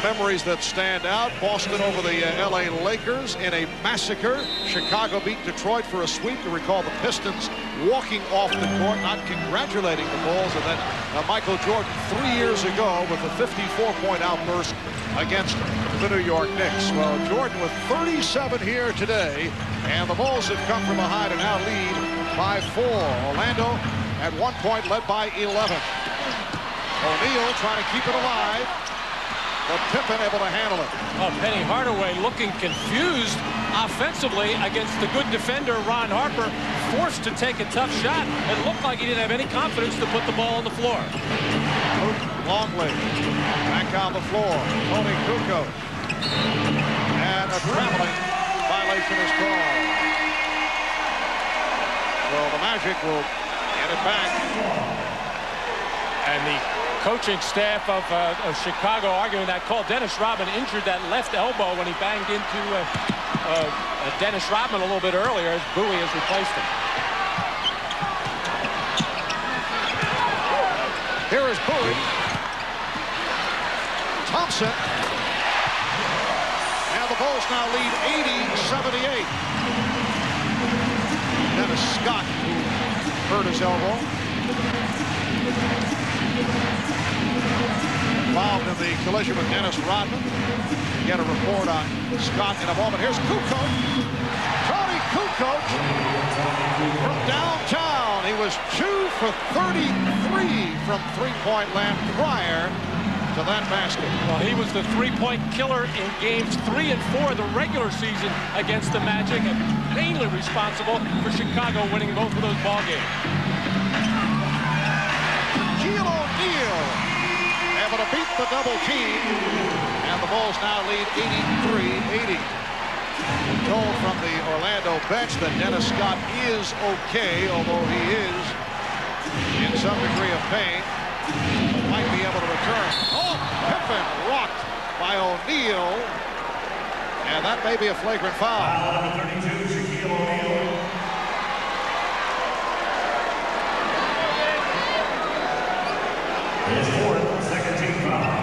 memories that stand out. Boston over the LA Lakers in a massacre. Chicago beat Detroit for a sweep. You recall the Pistons walking off the court, not congratulating the Bulls. And then Michael Jordan 3 years ago with a 54-point outburst against the New York Knicks. Well, Jordan with 37 here today, and the Bulls have come from behind and now lead by 4. Orlando at 1 point led by 11. O'Neal trying to keep it alive, but Pippen able to handle it. Oh, Penny Hardaway looking confused offensively against the good defender Ron Harper, forced to take a tough shot. It looked like he didn't have any confidence to put the ball on the floor. Longley back on the floor. Tony Kukoc. And a traveling violation is called. Well, the Magic will get it back. And the coaching staff of Chicago arguing that call. Dennis Rodman injured that left elbow when he banged into Dennis Rodman a little bit earlier as Bowie has replaced him. Here is Bowie. Thompson. And the Bulls now lead 80-78. Dennis Scott, who hurt his elbow. Involved in the collision with Dennis Rodman. Get a report on Scott in a moment. Here's Kukoc. Tony Kukoc from downtown. He was 2 for 33 from three-point land prior to that basket. Well, he was the three-point killer in games 3 and 4 of the regular season against the Magic, and mainly responsible for Chicago winning both of those ball games. Able to beat the double team, and the Bulls now lead 83-80. Told from the Orlando bench that Dennis Scott is okay, although he is in some degree of pain. Might be able to return. Oh, Pippen rocked by O'Neal, and that may be a flagrant foul. Number 32, Shaquille O'Neal. His fourth, second team foul.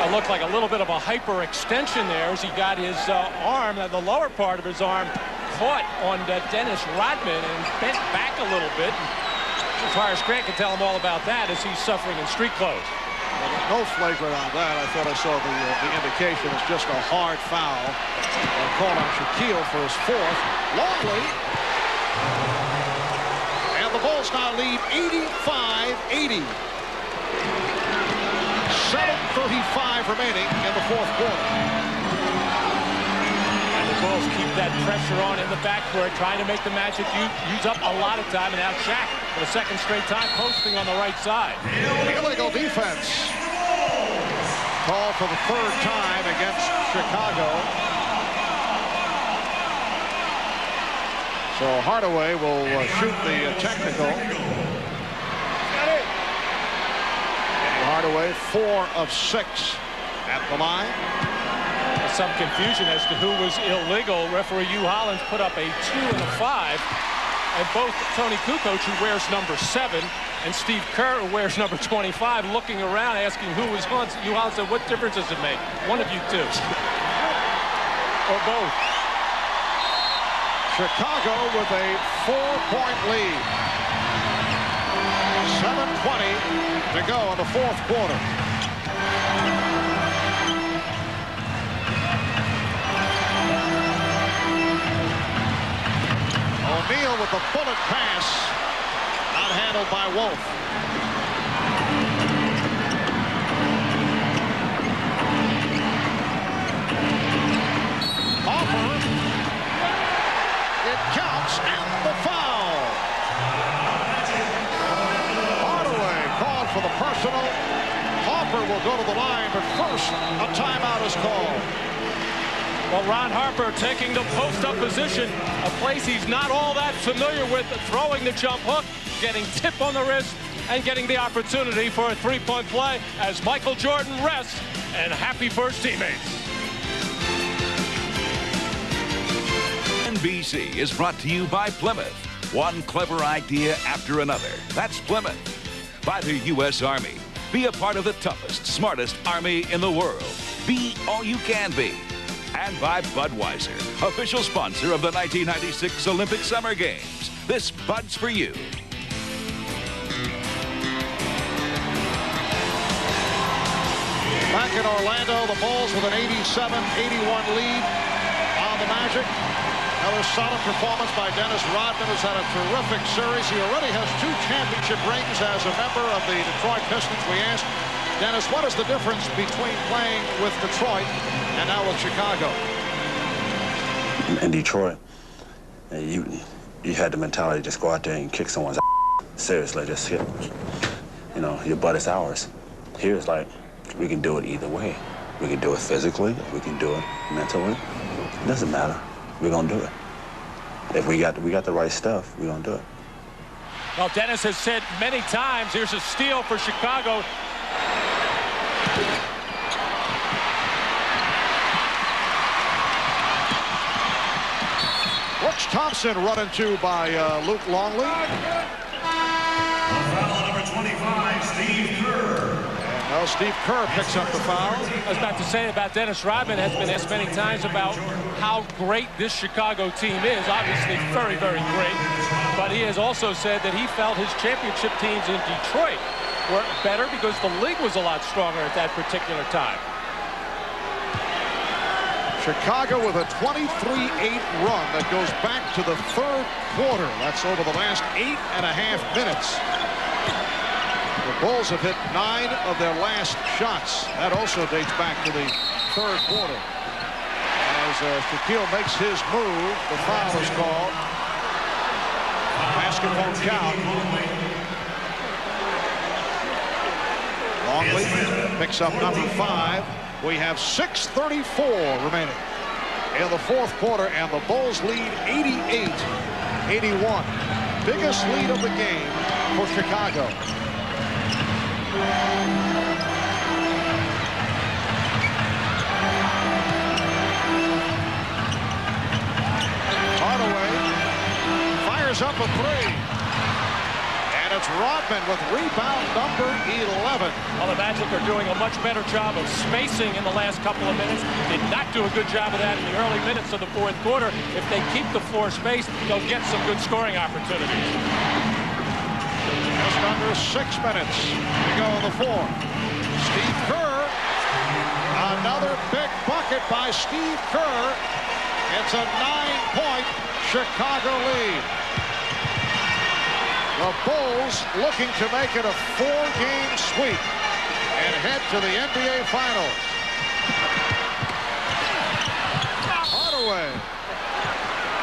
It looked like a little bit of a hyperextension there as he got his arm, the lower part of his arm, caught on Dennis Rodman and bent back a little bit. As far as Grant can tell him all about that as he's suffering in street clothes. Well, no flagrant on that. I thought I saw the indication. It's just a hard foul. Called on Shaquille for his fourth. Longley. And the Bulls now lead 85-80. 7:35 remaining in the fourth quarter. And the Bulls keep that pressure on in the backcourt, trying to make the Magic use up a lot of time. And now Shaq, for the second straight time, posting on the right side. Illegal defense. Called for the third time against Chicago. So So Hardaway will shoot the technical. Hardaway 4 of 6 at the line. There's some confusion as to who was illegal. Referee Hugh Hollins put up a 2 and a 5. And both Tony Kukoc, who wears number 7, and Steve Kerr, who wears number 25, looking around asking who was on. Hugh Hollins said, what difference does it make? One of you two. Or both. Chicago with a 4-point lead. 7:20 to go in the fourth quarter. O'Neal with the bullet pass, not handled by Wolf. Hopper, it counts, and the foul. Hardaway called for the personal. Harper will go to the line, but first a timeout is called. Well, Ron Harper taking the post-up position, a place he's not all that familiar with, throwing the jump hook, getting tip on the wrist, and getting the opportunity for a three-point play as Michael Jordan rests, and happy for his teammates. NBC is brought to you by Plymouth. One clever idea after another. That's Plymouth. By the U.S. Army. Be a part of the toughest, smartest Army in the world. Be all you can be. And by Budweiser, official sponsor of the 1996 Olympic Summer Games. This Bud's for you. Back in Orlando, the Bulls with an 87-81 lead on the Magic. Another solid performance by Dennis Rodman, who's had a terrific series. He already has 2 championship rings as a member of the Detroit Pistons. We asked Dennis, what is the difference between playing with Detroit and now with Chicago? In Detroit, you had the mentality to just go out there and kick someone's ass. Seriously, just hit. You know, your butt is ours. Here it's like, we can do it either way. We can do it physically, we can do it mentally. It doesn't matter. We're gonna do it. If we got the right stuff, we're gonna do it. Well, Dennis has said many times, here's a steal for Chicago. Brooks Thompson run into by Luke Longley. Foul number 25, Steve Kerr. Well, Steve Kerr picks up the foul. I was about to say about Dennis Rodman, has been asked many times about how great this Chicago team is. Obviously very, very great. But he has also said that he felt his championship teams in Detroit were better because the league was a lot stronger at that particular time. Chicago with a 23-8 run that goes back to the third quarter. That's over the last 8.5 minutes. The Bulls have hit 9 of their last shots. That also dates back to the third quarter. As Shaquille makes his move, the foul is called. Basket won't count. Longley picks up number 5. We have 6:34 remaining in the fourth quarter, and the Bulls lead 88-81. Biggest lead of the game for Chicago. Hardaway fires up a 3. And it's Rodman with rebound number 11. Well, the Magic are doing a much better job of spacing in the last couple of minutes. Did not do a good job of that in the early minutes of the fourth quarter. If they keep the floor spaced, they'll get some good scoring opportunities. Just under 6 minutes to go in the fourth. Steve Kerr. Another big bucket by Steve Kerr. It's a 9-point Chicago lead. The Bulls looking to make it a 4-game sweep and head to the NBA Finals.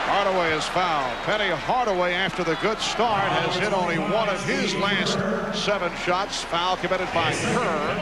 Hardaway is fouled. Penny Hardaway, after the good start, has hit only one of his last 7 shots. Foul committed by Kerr.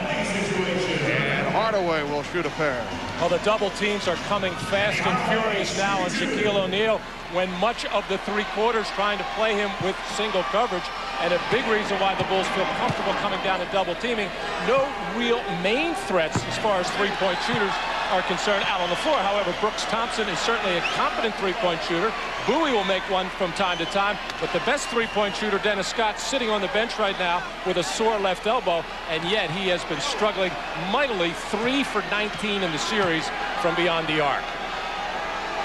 And Hardaway Hardaway will shoot a pair. Well, the double teams are coming fast and furious now on Shaquille O'Neal when much of the three quarters trying to play him with single coverage. And a big reason why the Bulls feel comfortable coming down and double teaming. No real main threats as far as three-point shooters are concerned out on the floor. However, Brooks Thompson is certainly a competent three-point shooter. Bowie will make one from time to time, but the best three-point shooter, Dennis Scott, sitting on the bench right now with a sore left elbow, and yet he has been struggling mightily. 3 for 19 in the series from beyond the arc.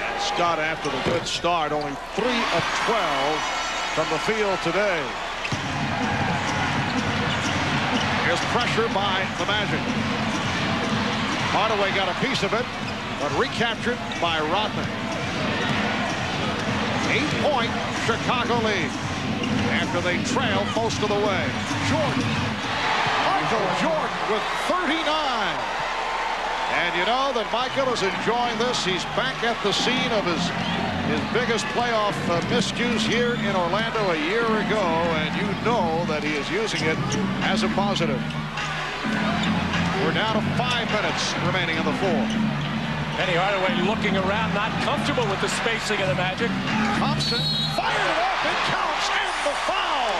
And Scott, after the good start, only 3 of 12 from the field today. Here's pressure by the Magic. Hardaway got a piece of it, but recaptured by Rodman. 8-point Chicago lead after they trailed most of the way. Jordan, Michael Jordan with 39. And you know that Michael is enjoying this. He's back at the scene of his biggest playoff miscues here in Orlando a year ago, and you know that he is using it as a positive. We're down to 5 minutes remaining in the fourth. Penny Hardaway looking around, not comfortable with the spacing of the Magic. Thompson fired it up, it counts, and the foul.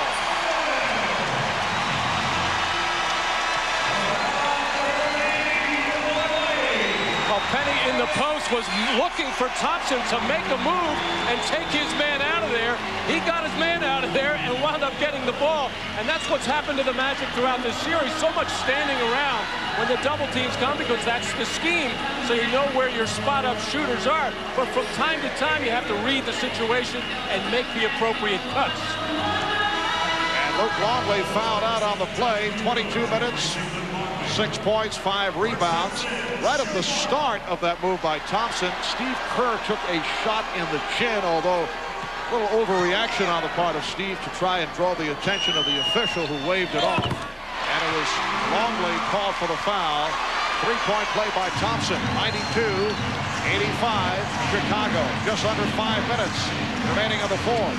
Well, Penny in the post was looking for Thompson to make a move and take his man out of there. He got his man out of there and wound up getting the ball. And that's what's happened to the Magic throughout this series. So much standing around when the double teams come, because that's the scheme, so you know where your spot-up shooters are. But from time to time, you have to read the situation and make the appropriate cuts. And Luke Longley fouled out on the play. 22 minutes, 6 points, 5 rebounds. Right at the start of that move by Thompson, Steve Kerr took a shot in the chin, although a little overreaction on the part of Steve to try and draw the attention of the official who waved it off. And it was Longley called for the foul. 3-point play by Thompson. 92-85 Chicago. Just under 5 minutes remaining in the fourth.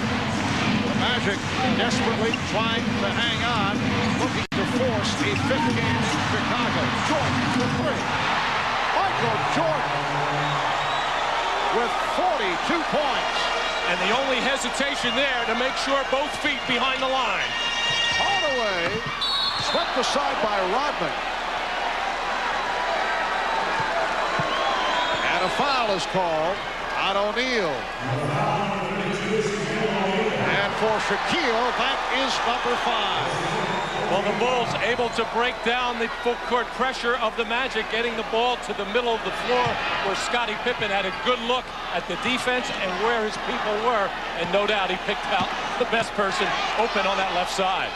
The Magic desperately trying to hang on, looking to force a 5th-game Chicago. Jordan for 3. Michael Jordan with 42 points. And the only hesitation there to make sure both feet behind the line. Hardaway swept aside by Rodman. And a foul is called on O'Neal. And for Shaquille, that is number 5. Well, the Bulls able to break down the full court pressure of the Magic, getting the ball to the middle of the floor where Scottie Pippen had a good look at the defense and where his people were. And no doubt he picked out the best person open on that left side.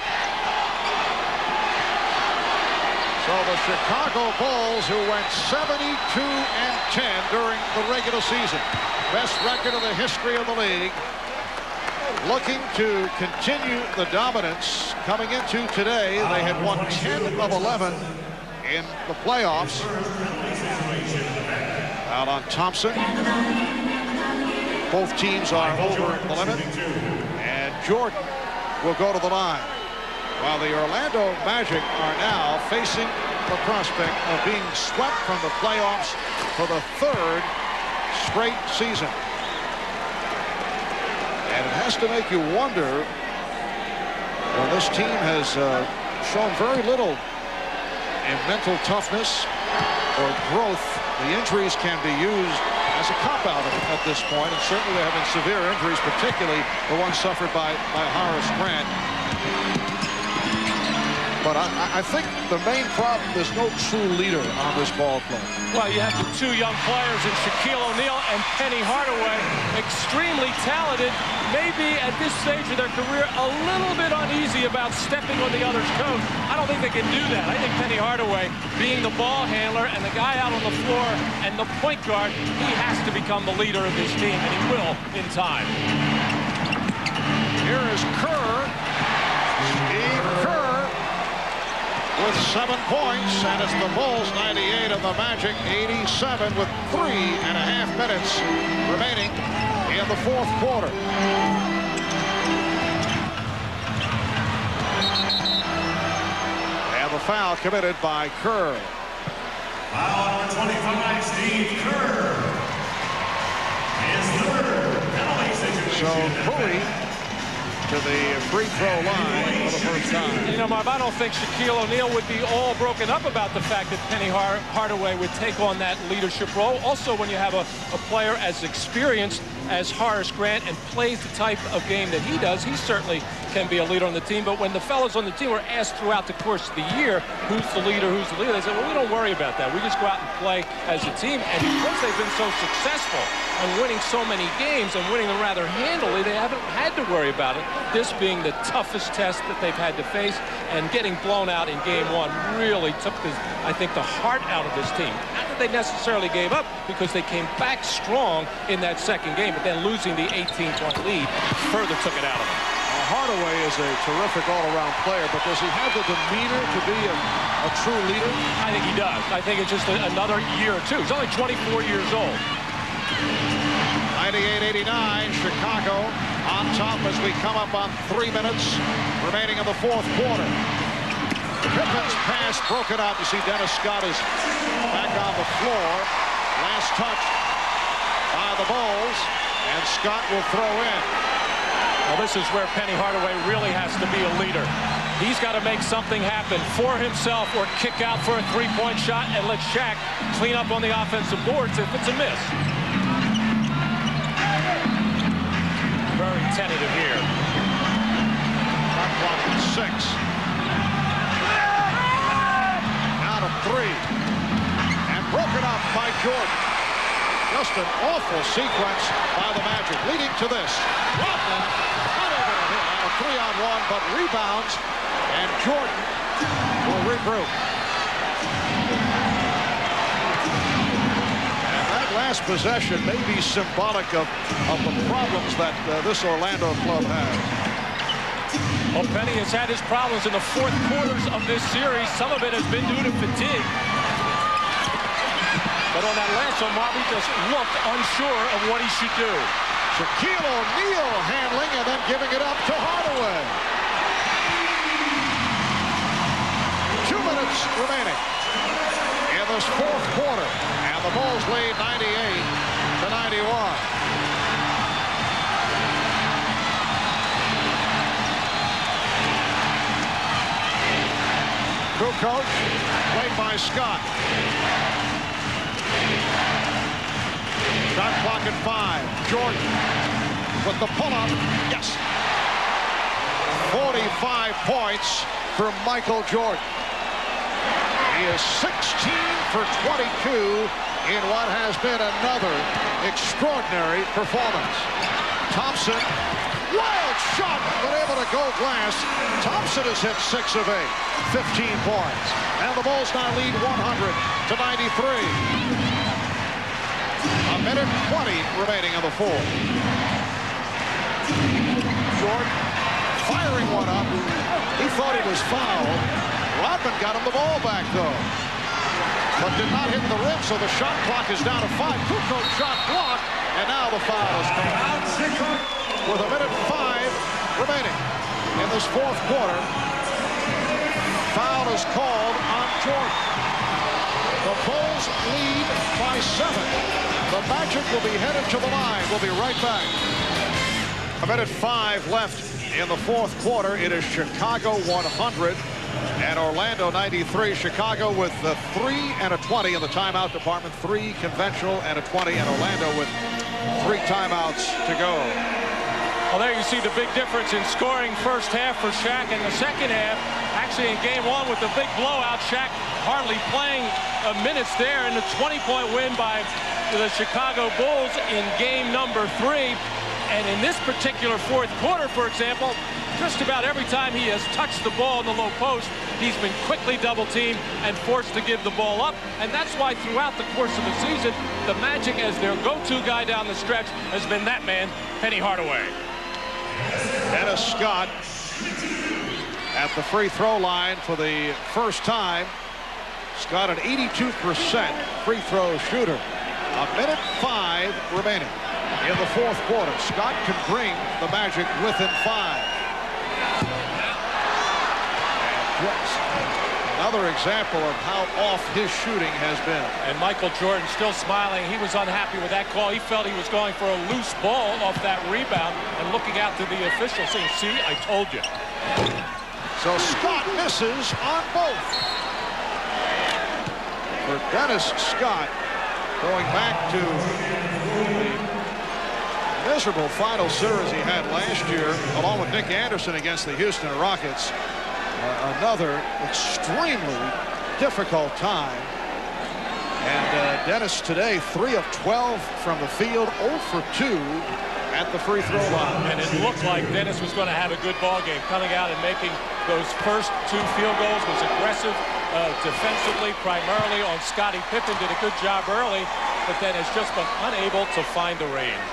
So the Chicago Bulls, who went 72-10 during the regular season, best record in the history of the league, looking to continue the dominance coming into today. They had won 10 of 11 in the playoffs. Out on Thompson. Both teams are over the limit. And Jordan will go to the line. While the Orlando Magic are now facing the prospect of being swept from the playoffs for the 3rd straight season. And it has to make you wonder when this team has shown very little in mental toughness or growth. The injuries can be used as a cop-out at this point, and certainly there have been severe injuries, particularly the one suffered by Horace Grant. But I think the main problem is no true leader on this ball club. Well, you have the 2 young players in Shaquille O'Neal and Penny Hardaway, extremely talented, maybe at this stage of their career a little bit uneasy about stepping on the other's toes. I don't think they can do that. I think Penny Hardaway, being the ball handler and the guy out on the floor and the point guard, he has to become the leader of this team, and he will in time. Here is Kerr. Steve Kerr with 7 points, and it's the Bulls 98 and the Magic 87 with 3.5 minutes remaining in the fourth quarter. And the foul committed by Kerr. Foul number 25, Steve Kerr. His third penalty situation. So Bowie to the free throw line for the first time. You know, Marv, I don't think Shaquille O'Neal would be all broken up about the fact that Penny Hardaway would take on that leadership role. Also, when you have a player as experienced as Horace Grant and plays the type of game that he does, he certainly can be a leader on the team. But when the fellows on the team were asked throughout the course of the year, who's the leader, they said, well, we don't worry about that. We just go out and play as a team. And because they've been so successful and winning so many games and winning them rather handily, they haven't had to worry about it. This being the toughest test that they've had to face, and getting blown out in game one really took, I think, the heart out of this team. Not that they necessarily gave up, because they came back strong in that second game, but then losing the 18-point lead further took it out of them. Hardaway is a terrific all-around player, but does he have the demeanor to be a true leader? I think he does. I think it's just another year or two. He's only 24 years old. 98-89, Chicago on top as we come up on 3 minutes remaining in the fourth quarter. Pippen's pass broken up. You see Dennis Scott is back on the floor. Last touch by the Bulls, and Scott will throw in. Well, this is where Penny Hardaway really has to be a leader. He's got to make something happen for himself or kick out for a three-point shot and let Shaq clean up on the offensive boards if it's a miss. Very tentative here. Shot clock at 6. Out of 3. And broken up by Jordan. Just an awful sequence by the Magic, leading to this. Rodman not able to hit on a 3-on-1, but rebounds, and Jordan will regroup. And that last possession may be symbolic of the problems that this Orlando club has. Well, Penny has had his problems in the fourth quarters of this series. Some of it has been due to fatigue. But on that last one, Marvin just looked unsure of what he should do. Shaquille O'Neal handling and then giving it up to Hardaway. 2 minutes remaining in this fourth quarter. And the Bulls lead 98-91. Kukoc, played by Scott. Shot clock at 5. Jordan with the pull-up. Yes. 45 points for Michael Jordan. He is 16 for 22 in what has been another extraordinary performance. Thompson, wild shot, but able to go glass. Thompson has hit 6 of 8, 15 points. And the Bulls now lead 100-93. A minute 20 remaining in the fourth. Jordan firing one up. He thought he was fouled. Rodman got him the ball back, though. But did not hit the rim, so the shot clock is down to 5. Kukoc shot blocked, and now the foul is called. With a minute 5 remaining in this fourth quarter, foul is called on Jordan. The Bulls lead by 7. The Magic will be headed to the line. We'll be right back. A minute 5 left in the fourth quarter. It is Chicago 100 and Orlando 93. Chicago with the 3 and a 20 in the timeout department. 3 conventional and a 20, and Orlando with 3 timeouts to go. Well, there you see the big difference in scoring first half for Shaq, and the second half, actually in game 1 with the big blowout, Shaq hardly playing minutes there, and the 20-point win by the Chicago Bulls in game number 3. And in this particular fourth quarter, for example, just about every time he has touched the ball in the low post, he's been quickly double-teamed and forced to give the ball up. And that's why throughout the course of the season, the Magic, as their go-to guy down the stretch, has been that man, Penny Hardaway. Dennis Scott at the free throw line for the first time. Scott, an 82% free throw shooter. A minute 5 remaining in the fourth quarter. Scott can bring the Magic within 5. And Another example of how off his shooting has been. And Michael Jordan still smiling. He was unhappy with that call. He felt he was going for a loose ball off that rebound and looking out to the official saying, see, I told you. So Scott misses on both. For Dennis Scott, going back to the miserable final series he had last year, along with Nick Anderson against the Houston Rockets. Another extremely difficult time. And Dennis today, 3 of 12 from the field, 0 for 2 at the free throw line. And it looked like Dennis was going to have a good ball game, coming out and making those first 2 field goals. Was aggressive defensively, primarily on Scottie Pippen. Did a good job early, but then has just been unable to find the range.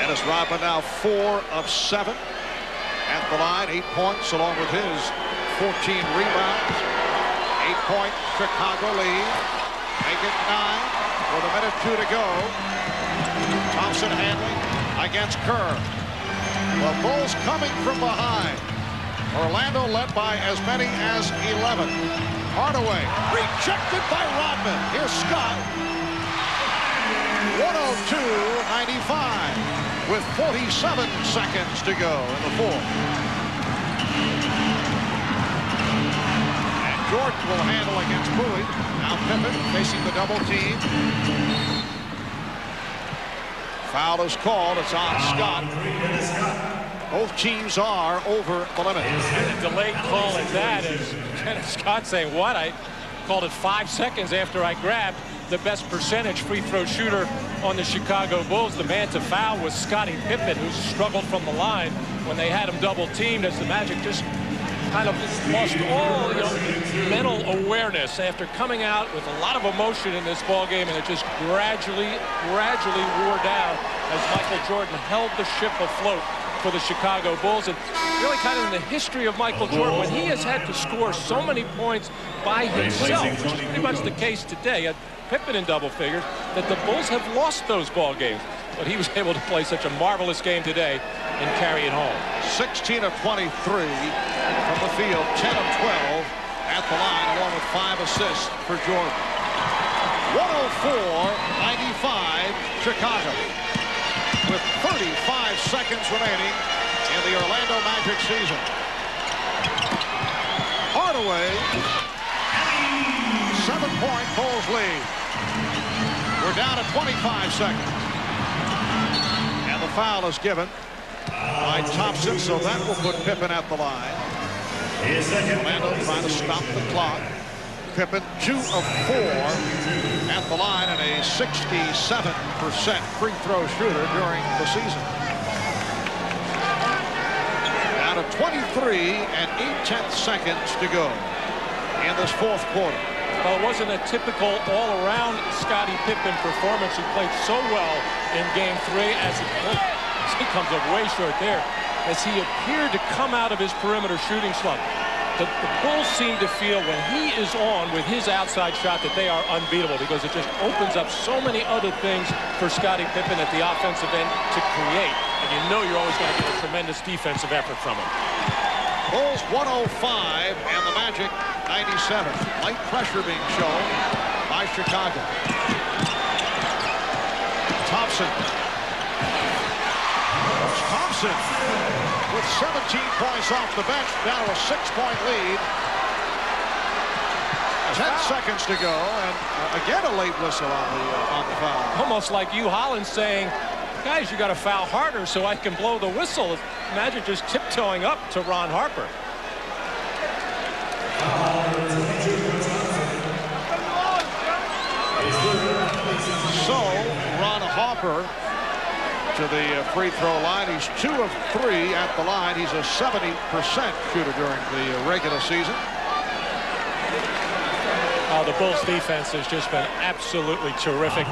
Dennis Rodman now 4 of 7 at the line, 8 points along with his 14 rebounds. 8-point Chicago lead. Make it 9 with a minute 2 to go. Thompson handling against Kerr. The Bulls coming from behind. Orlando led by as many as 11. Hardaway rejected by Rodman. Here's Scott. 102-95 with 47 seconds to go in the fourth. And Jordan will handle against Bowie. Now Pippen facing the double team. Foul is called. It's on Scott. Both teams are over the limit. And a delayed call at that is Dennis Scott saying, what? I called it 5 seconds after I grabbed the best percentage free throw shooter on the Chicago Bulls. The man to foul was Scottie Pippen, who struggled from the line when they had him double teamed, as the Magic just kind of lost all mental awareness after coming out with a lot of emotion in this ball game, and it just gradually wore down as Michael Jordan held the ship afloat for the Chicago Bulls. And really kind of in the history of Michael Jordan, when he has had to score so many points by himself, which is pretty much the case today, Pippen in double figures, that the Bulls have lost those ball games. But he was able to play such a marvelous game today and carry it home. 16 of 23 from the field, 10 of 12 at the line, along with 5 assists for Jordan. 104-95 Chicago, with 35 seconds remaining in the Orlando Magic season. Hardaway, 7-point Bulls lead. We're down to 25 seconds. And the foul is given by Thompson, so that will put Pippen at the line. Orlando trying to stop the clock. Pippen 2 of 4 at the line and a 67% free throw shooter during the season. Down to 23 and 8/10 seconds to go in this fourth quarter. Well, it wasn't a typical all-around Scottie Pippen performance. He played so well in Game 3 as he comes up way short there, as he appeared to come out of his perimeter shooting slump. The Bulls seem to feel when he is on with his outside shot that they are unbeatable, because it just opens up so many other things for Scottie Pippen at the offensive end to create. And you know you're always going to get a tremendous defensive effort from him. Bulls 105 and the Magic 97. Light pressure being shown by Chicago. Thompson. Thompson with 17 points off the bench, down to a 6-point lead. 10 seconds to go, and again a late whistle on the foul. Almost like Hugh Holland saying, guys, you got to foul harder so I can blow the whistle. Magic just tiptoeing up to Ron Harper. So Ron Harper to the free throw line. He's 2 of 3 at the line. He's a 70% shooter during the regular season. The Bulls defense has just been absolutely terrific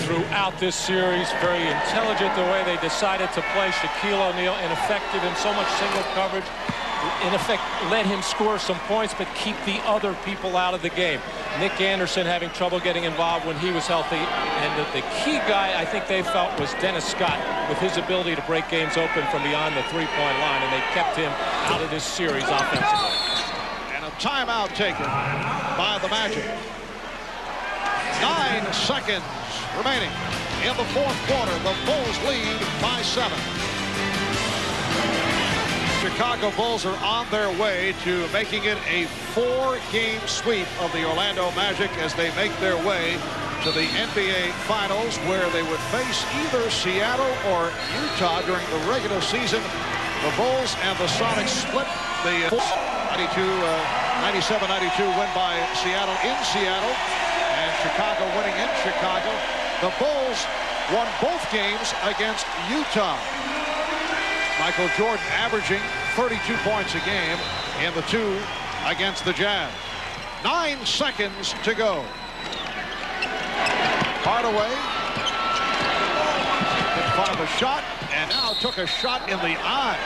throughout this series. Very intelligent the way they decided to play Shaquille O'Neal, ineffective in so much single coverage. In effect, let him score some points, but keep the other people out of the game. Nick Anderson having trouble getting involved when he was healthy. And the key guy I think they felt was Dennis Scott, with his ability to break games open from beyond the three-point line, and they kept him out of this series offensively. And a timeout taken by the Magic. 9 seconds remaining in the fourth quarter. The Bulls lead by 7. Chicago Bulls are on their way to making it a 4-game sweep of the Orlando Magic as they make their way to the NBA Finals, where they would face either Seattle or Utah during the regular season. The Bulls and the Sonics split the 97-92 win by Seattle in Seattle, and Chicago winning in Chicago. The Bulls won both games against Utah. Michael Jordan averaging 32 points a game in the 2 against the Jazz. 9 seconds to go. Hardaway didn't find the shot, and now took a shot in the eye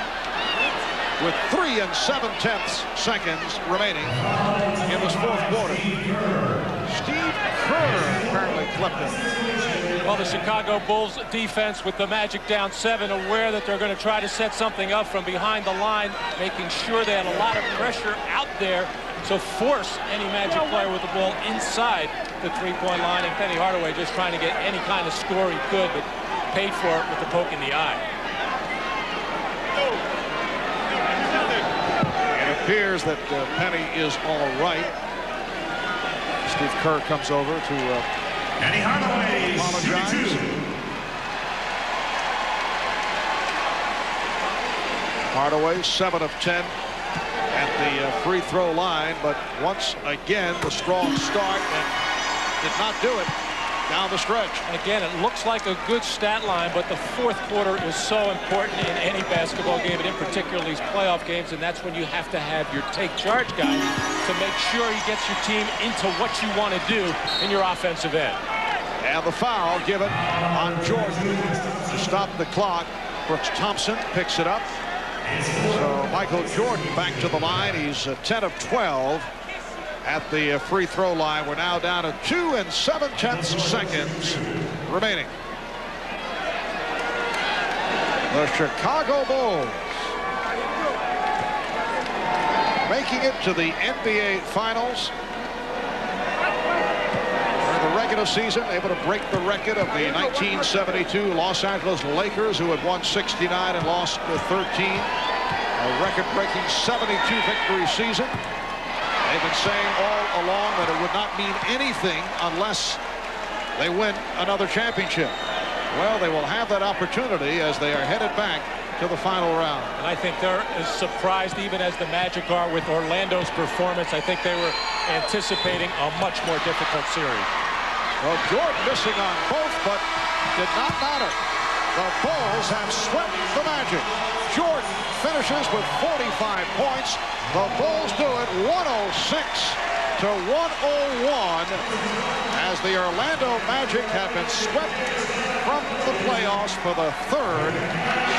with 3 7/10 seconds remaining in this fourth quarter. Steve Kerr apparently clipped him. Well, the Chicago Bulls defense with the Magic down 7, aware that they're going to try to set something up from behind the line, making sure they had a lot of pressure out there to force any Magic player with the ball inside the three-point line, and Penny Hardaway just trying to get any kind of score he could, but paid for it with the poke in the eye. It appears that Penny is all right. Steve Kerr comes over to Penny Hardaway, apologize. Hardaway 7 of 10 at the free throw line, but once again the strong start and did not do it down the stretch. Again, it looks like a good stat line, but the fourth quarter is so important in any basketball game, and in particular these playoff games, and that's when you have to have your take charge guy to make sure he gets your team into what you want to do in your offensive end. And the foul given on Jordan to stop the clock. Brooks Thompson picks it up. So Michael Jordan back to the line. He's 10 of 12 at the free throw line. We're now down to 2 7/10 seconds remaining. The Chicago Bulls making it to the NBA Finals. During the regular season, able to break the record of the 1972 Los Angeles Lakers, who had won 69 and lost 13. A record-breaking 72 victory season. They've been saying all along that it would not mean anything unless they win another championship. Well, they will have that opportunity as they are headed back to the final round. And I think they're as surprised even as the Magic are with Orlando's performance. I think they were anticipating a much more difficult series. Well, Jordan missing on both, but did not matter. The Bulls have swept the Magic. Jordan finishes with 45 points. The Bulls do it 106-101 as the Orlando Magic have been swept from the playoffs for the 3rd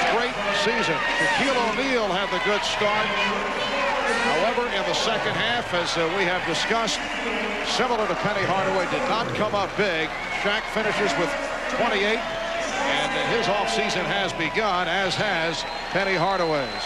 straight season. Shaquille O'Neal had the good start. However, in the second half, as we have discussed, similar to Penny Hardaway, did not come up big. Shaq finishes with 28. And his offseason has begun, as has Penny Hardaway's.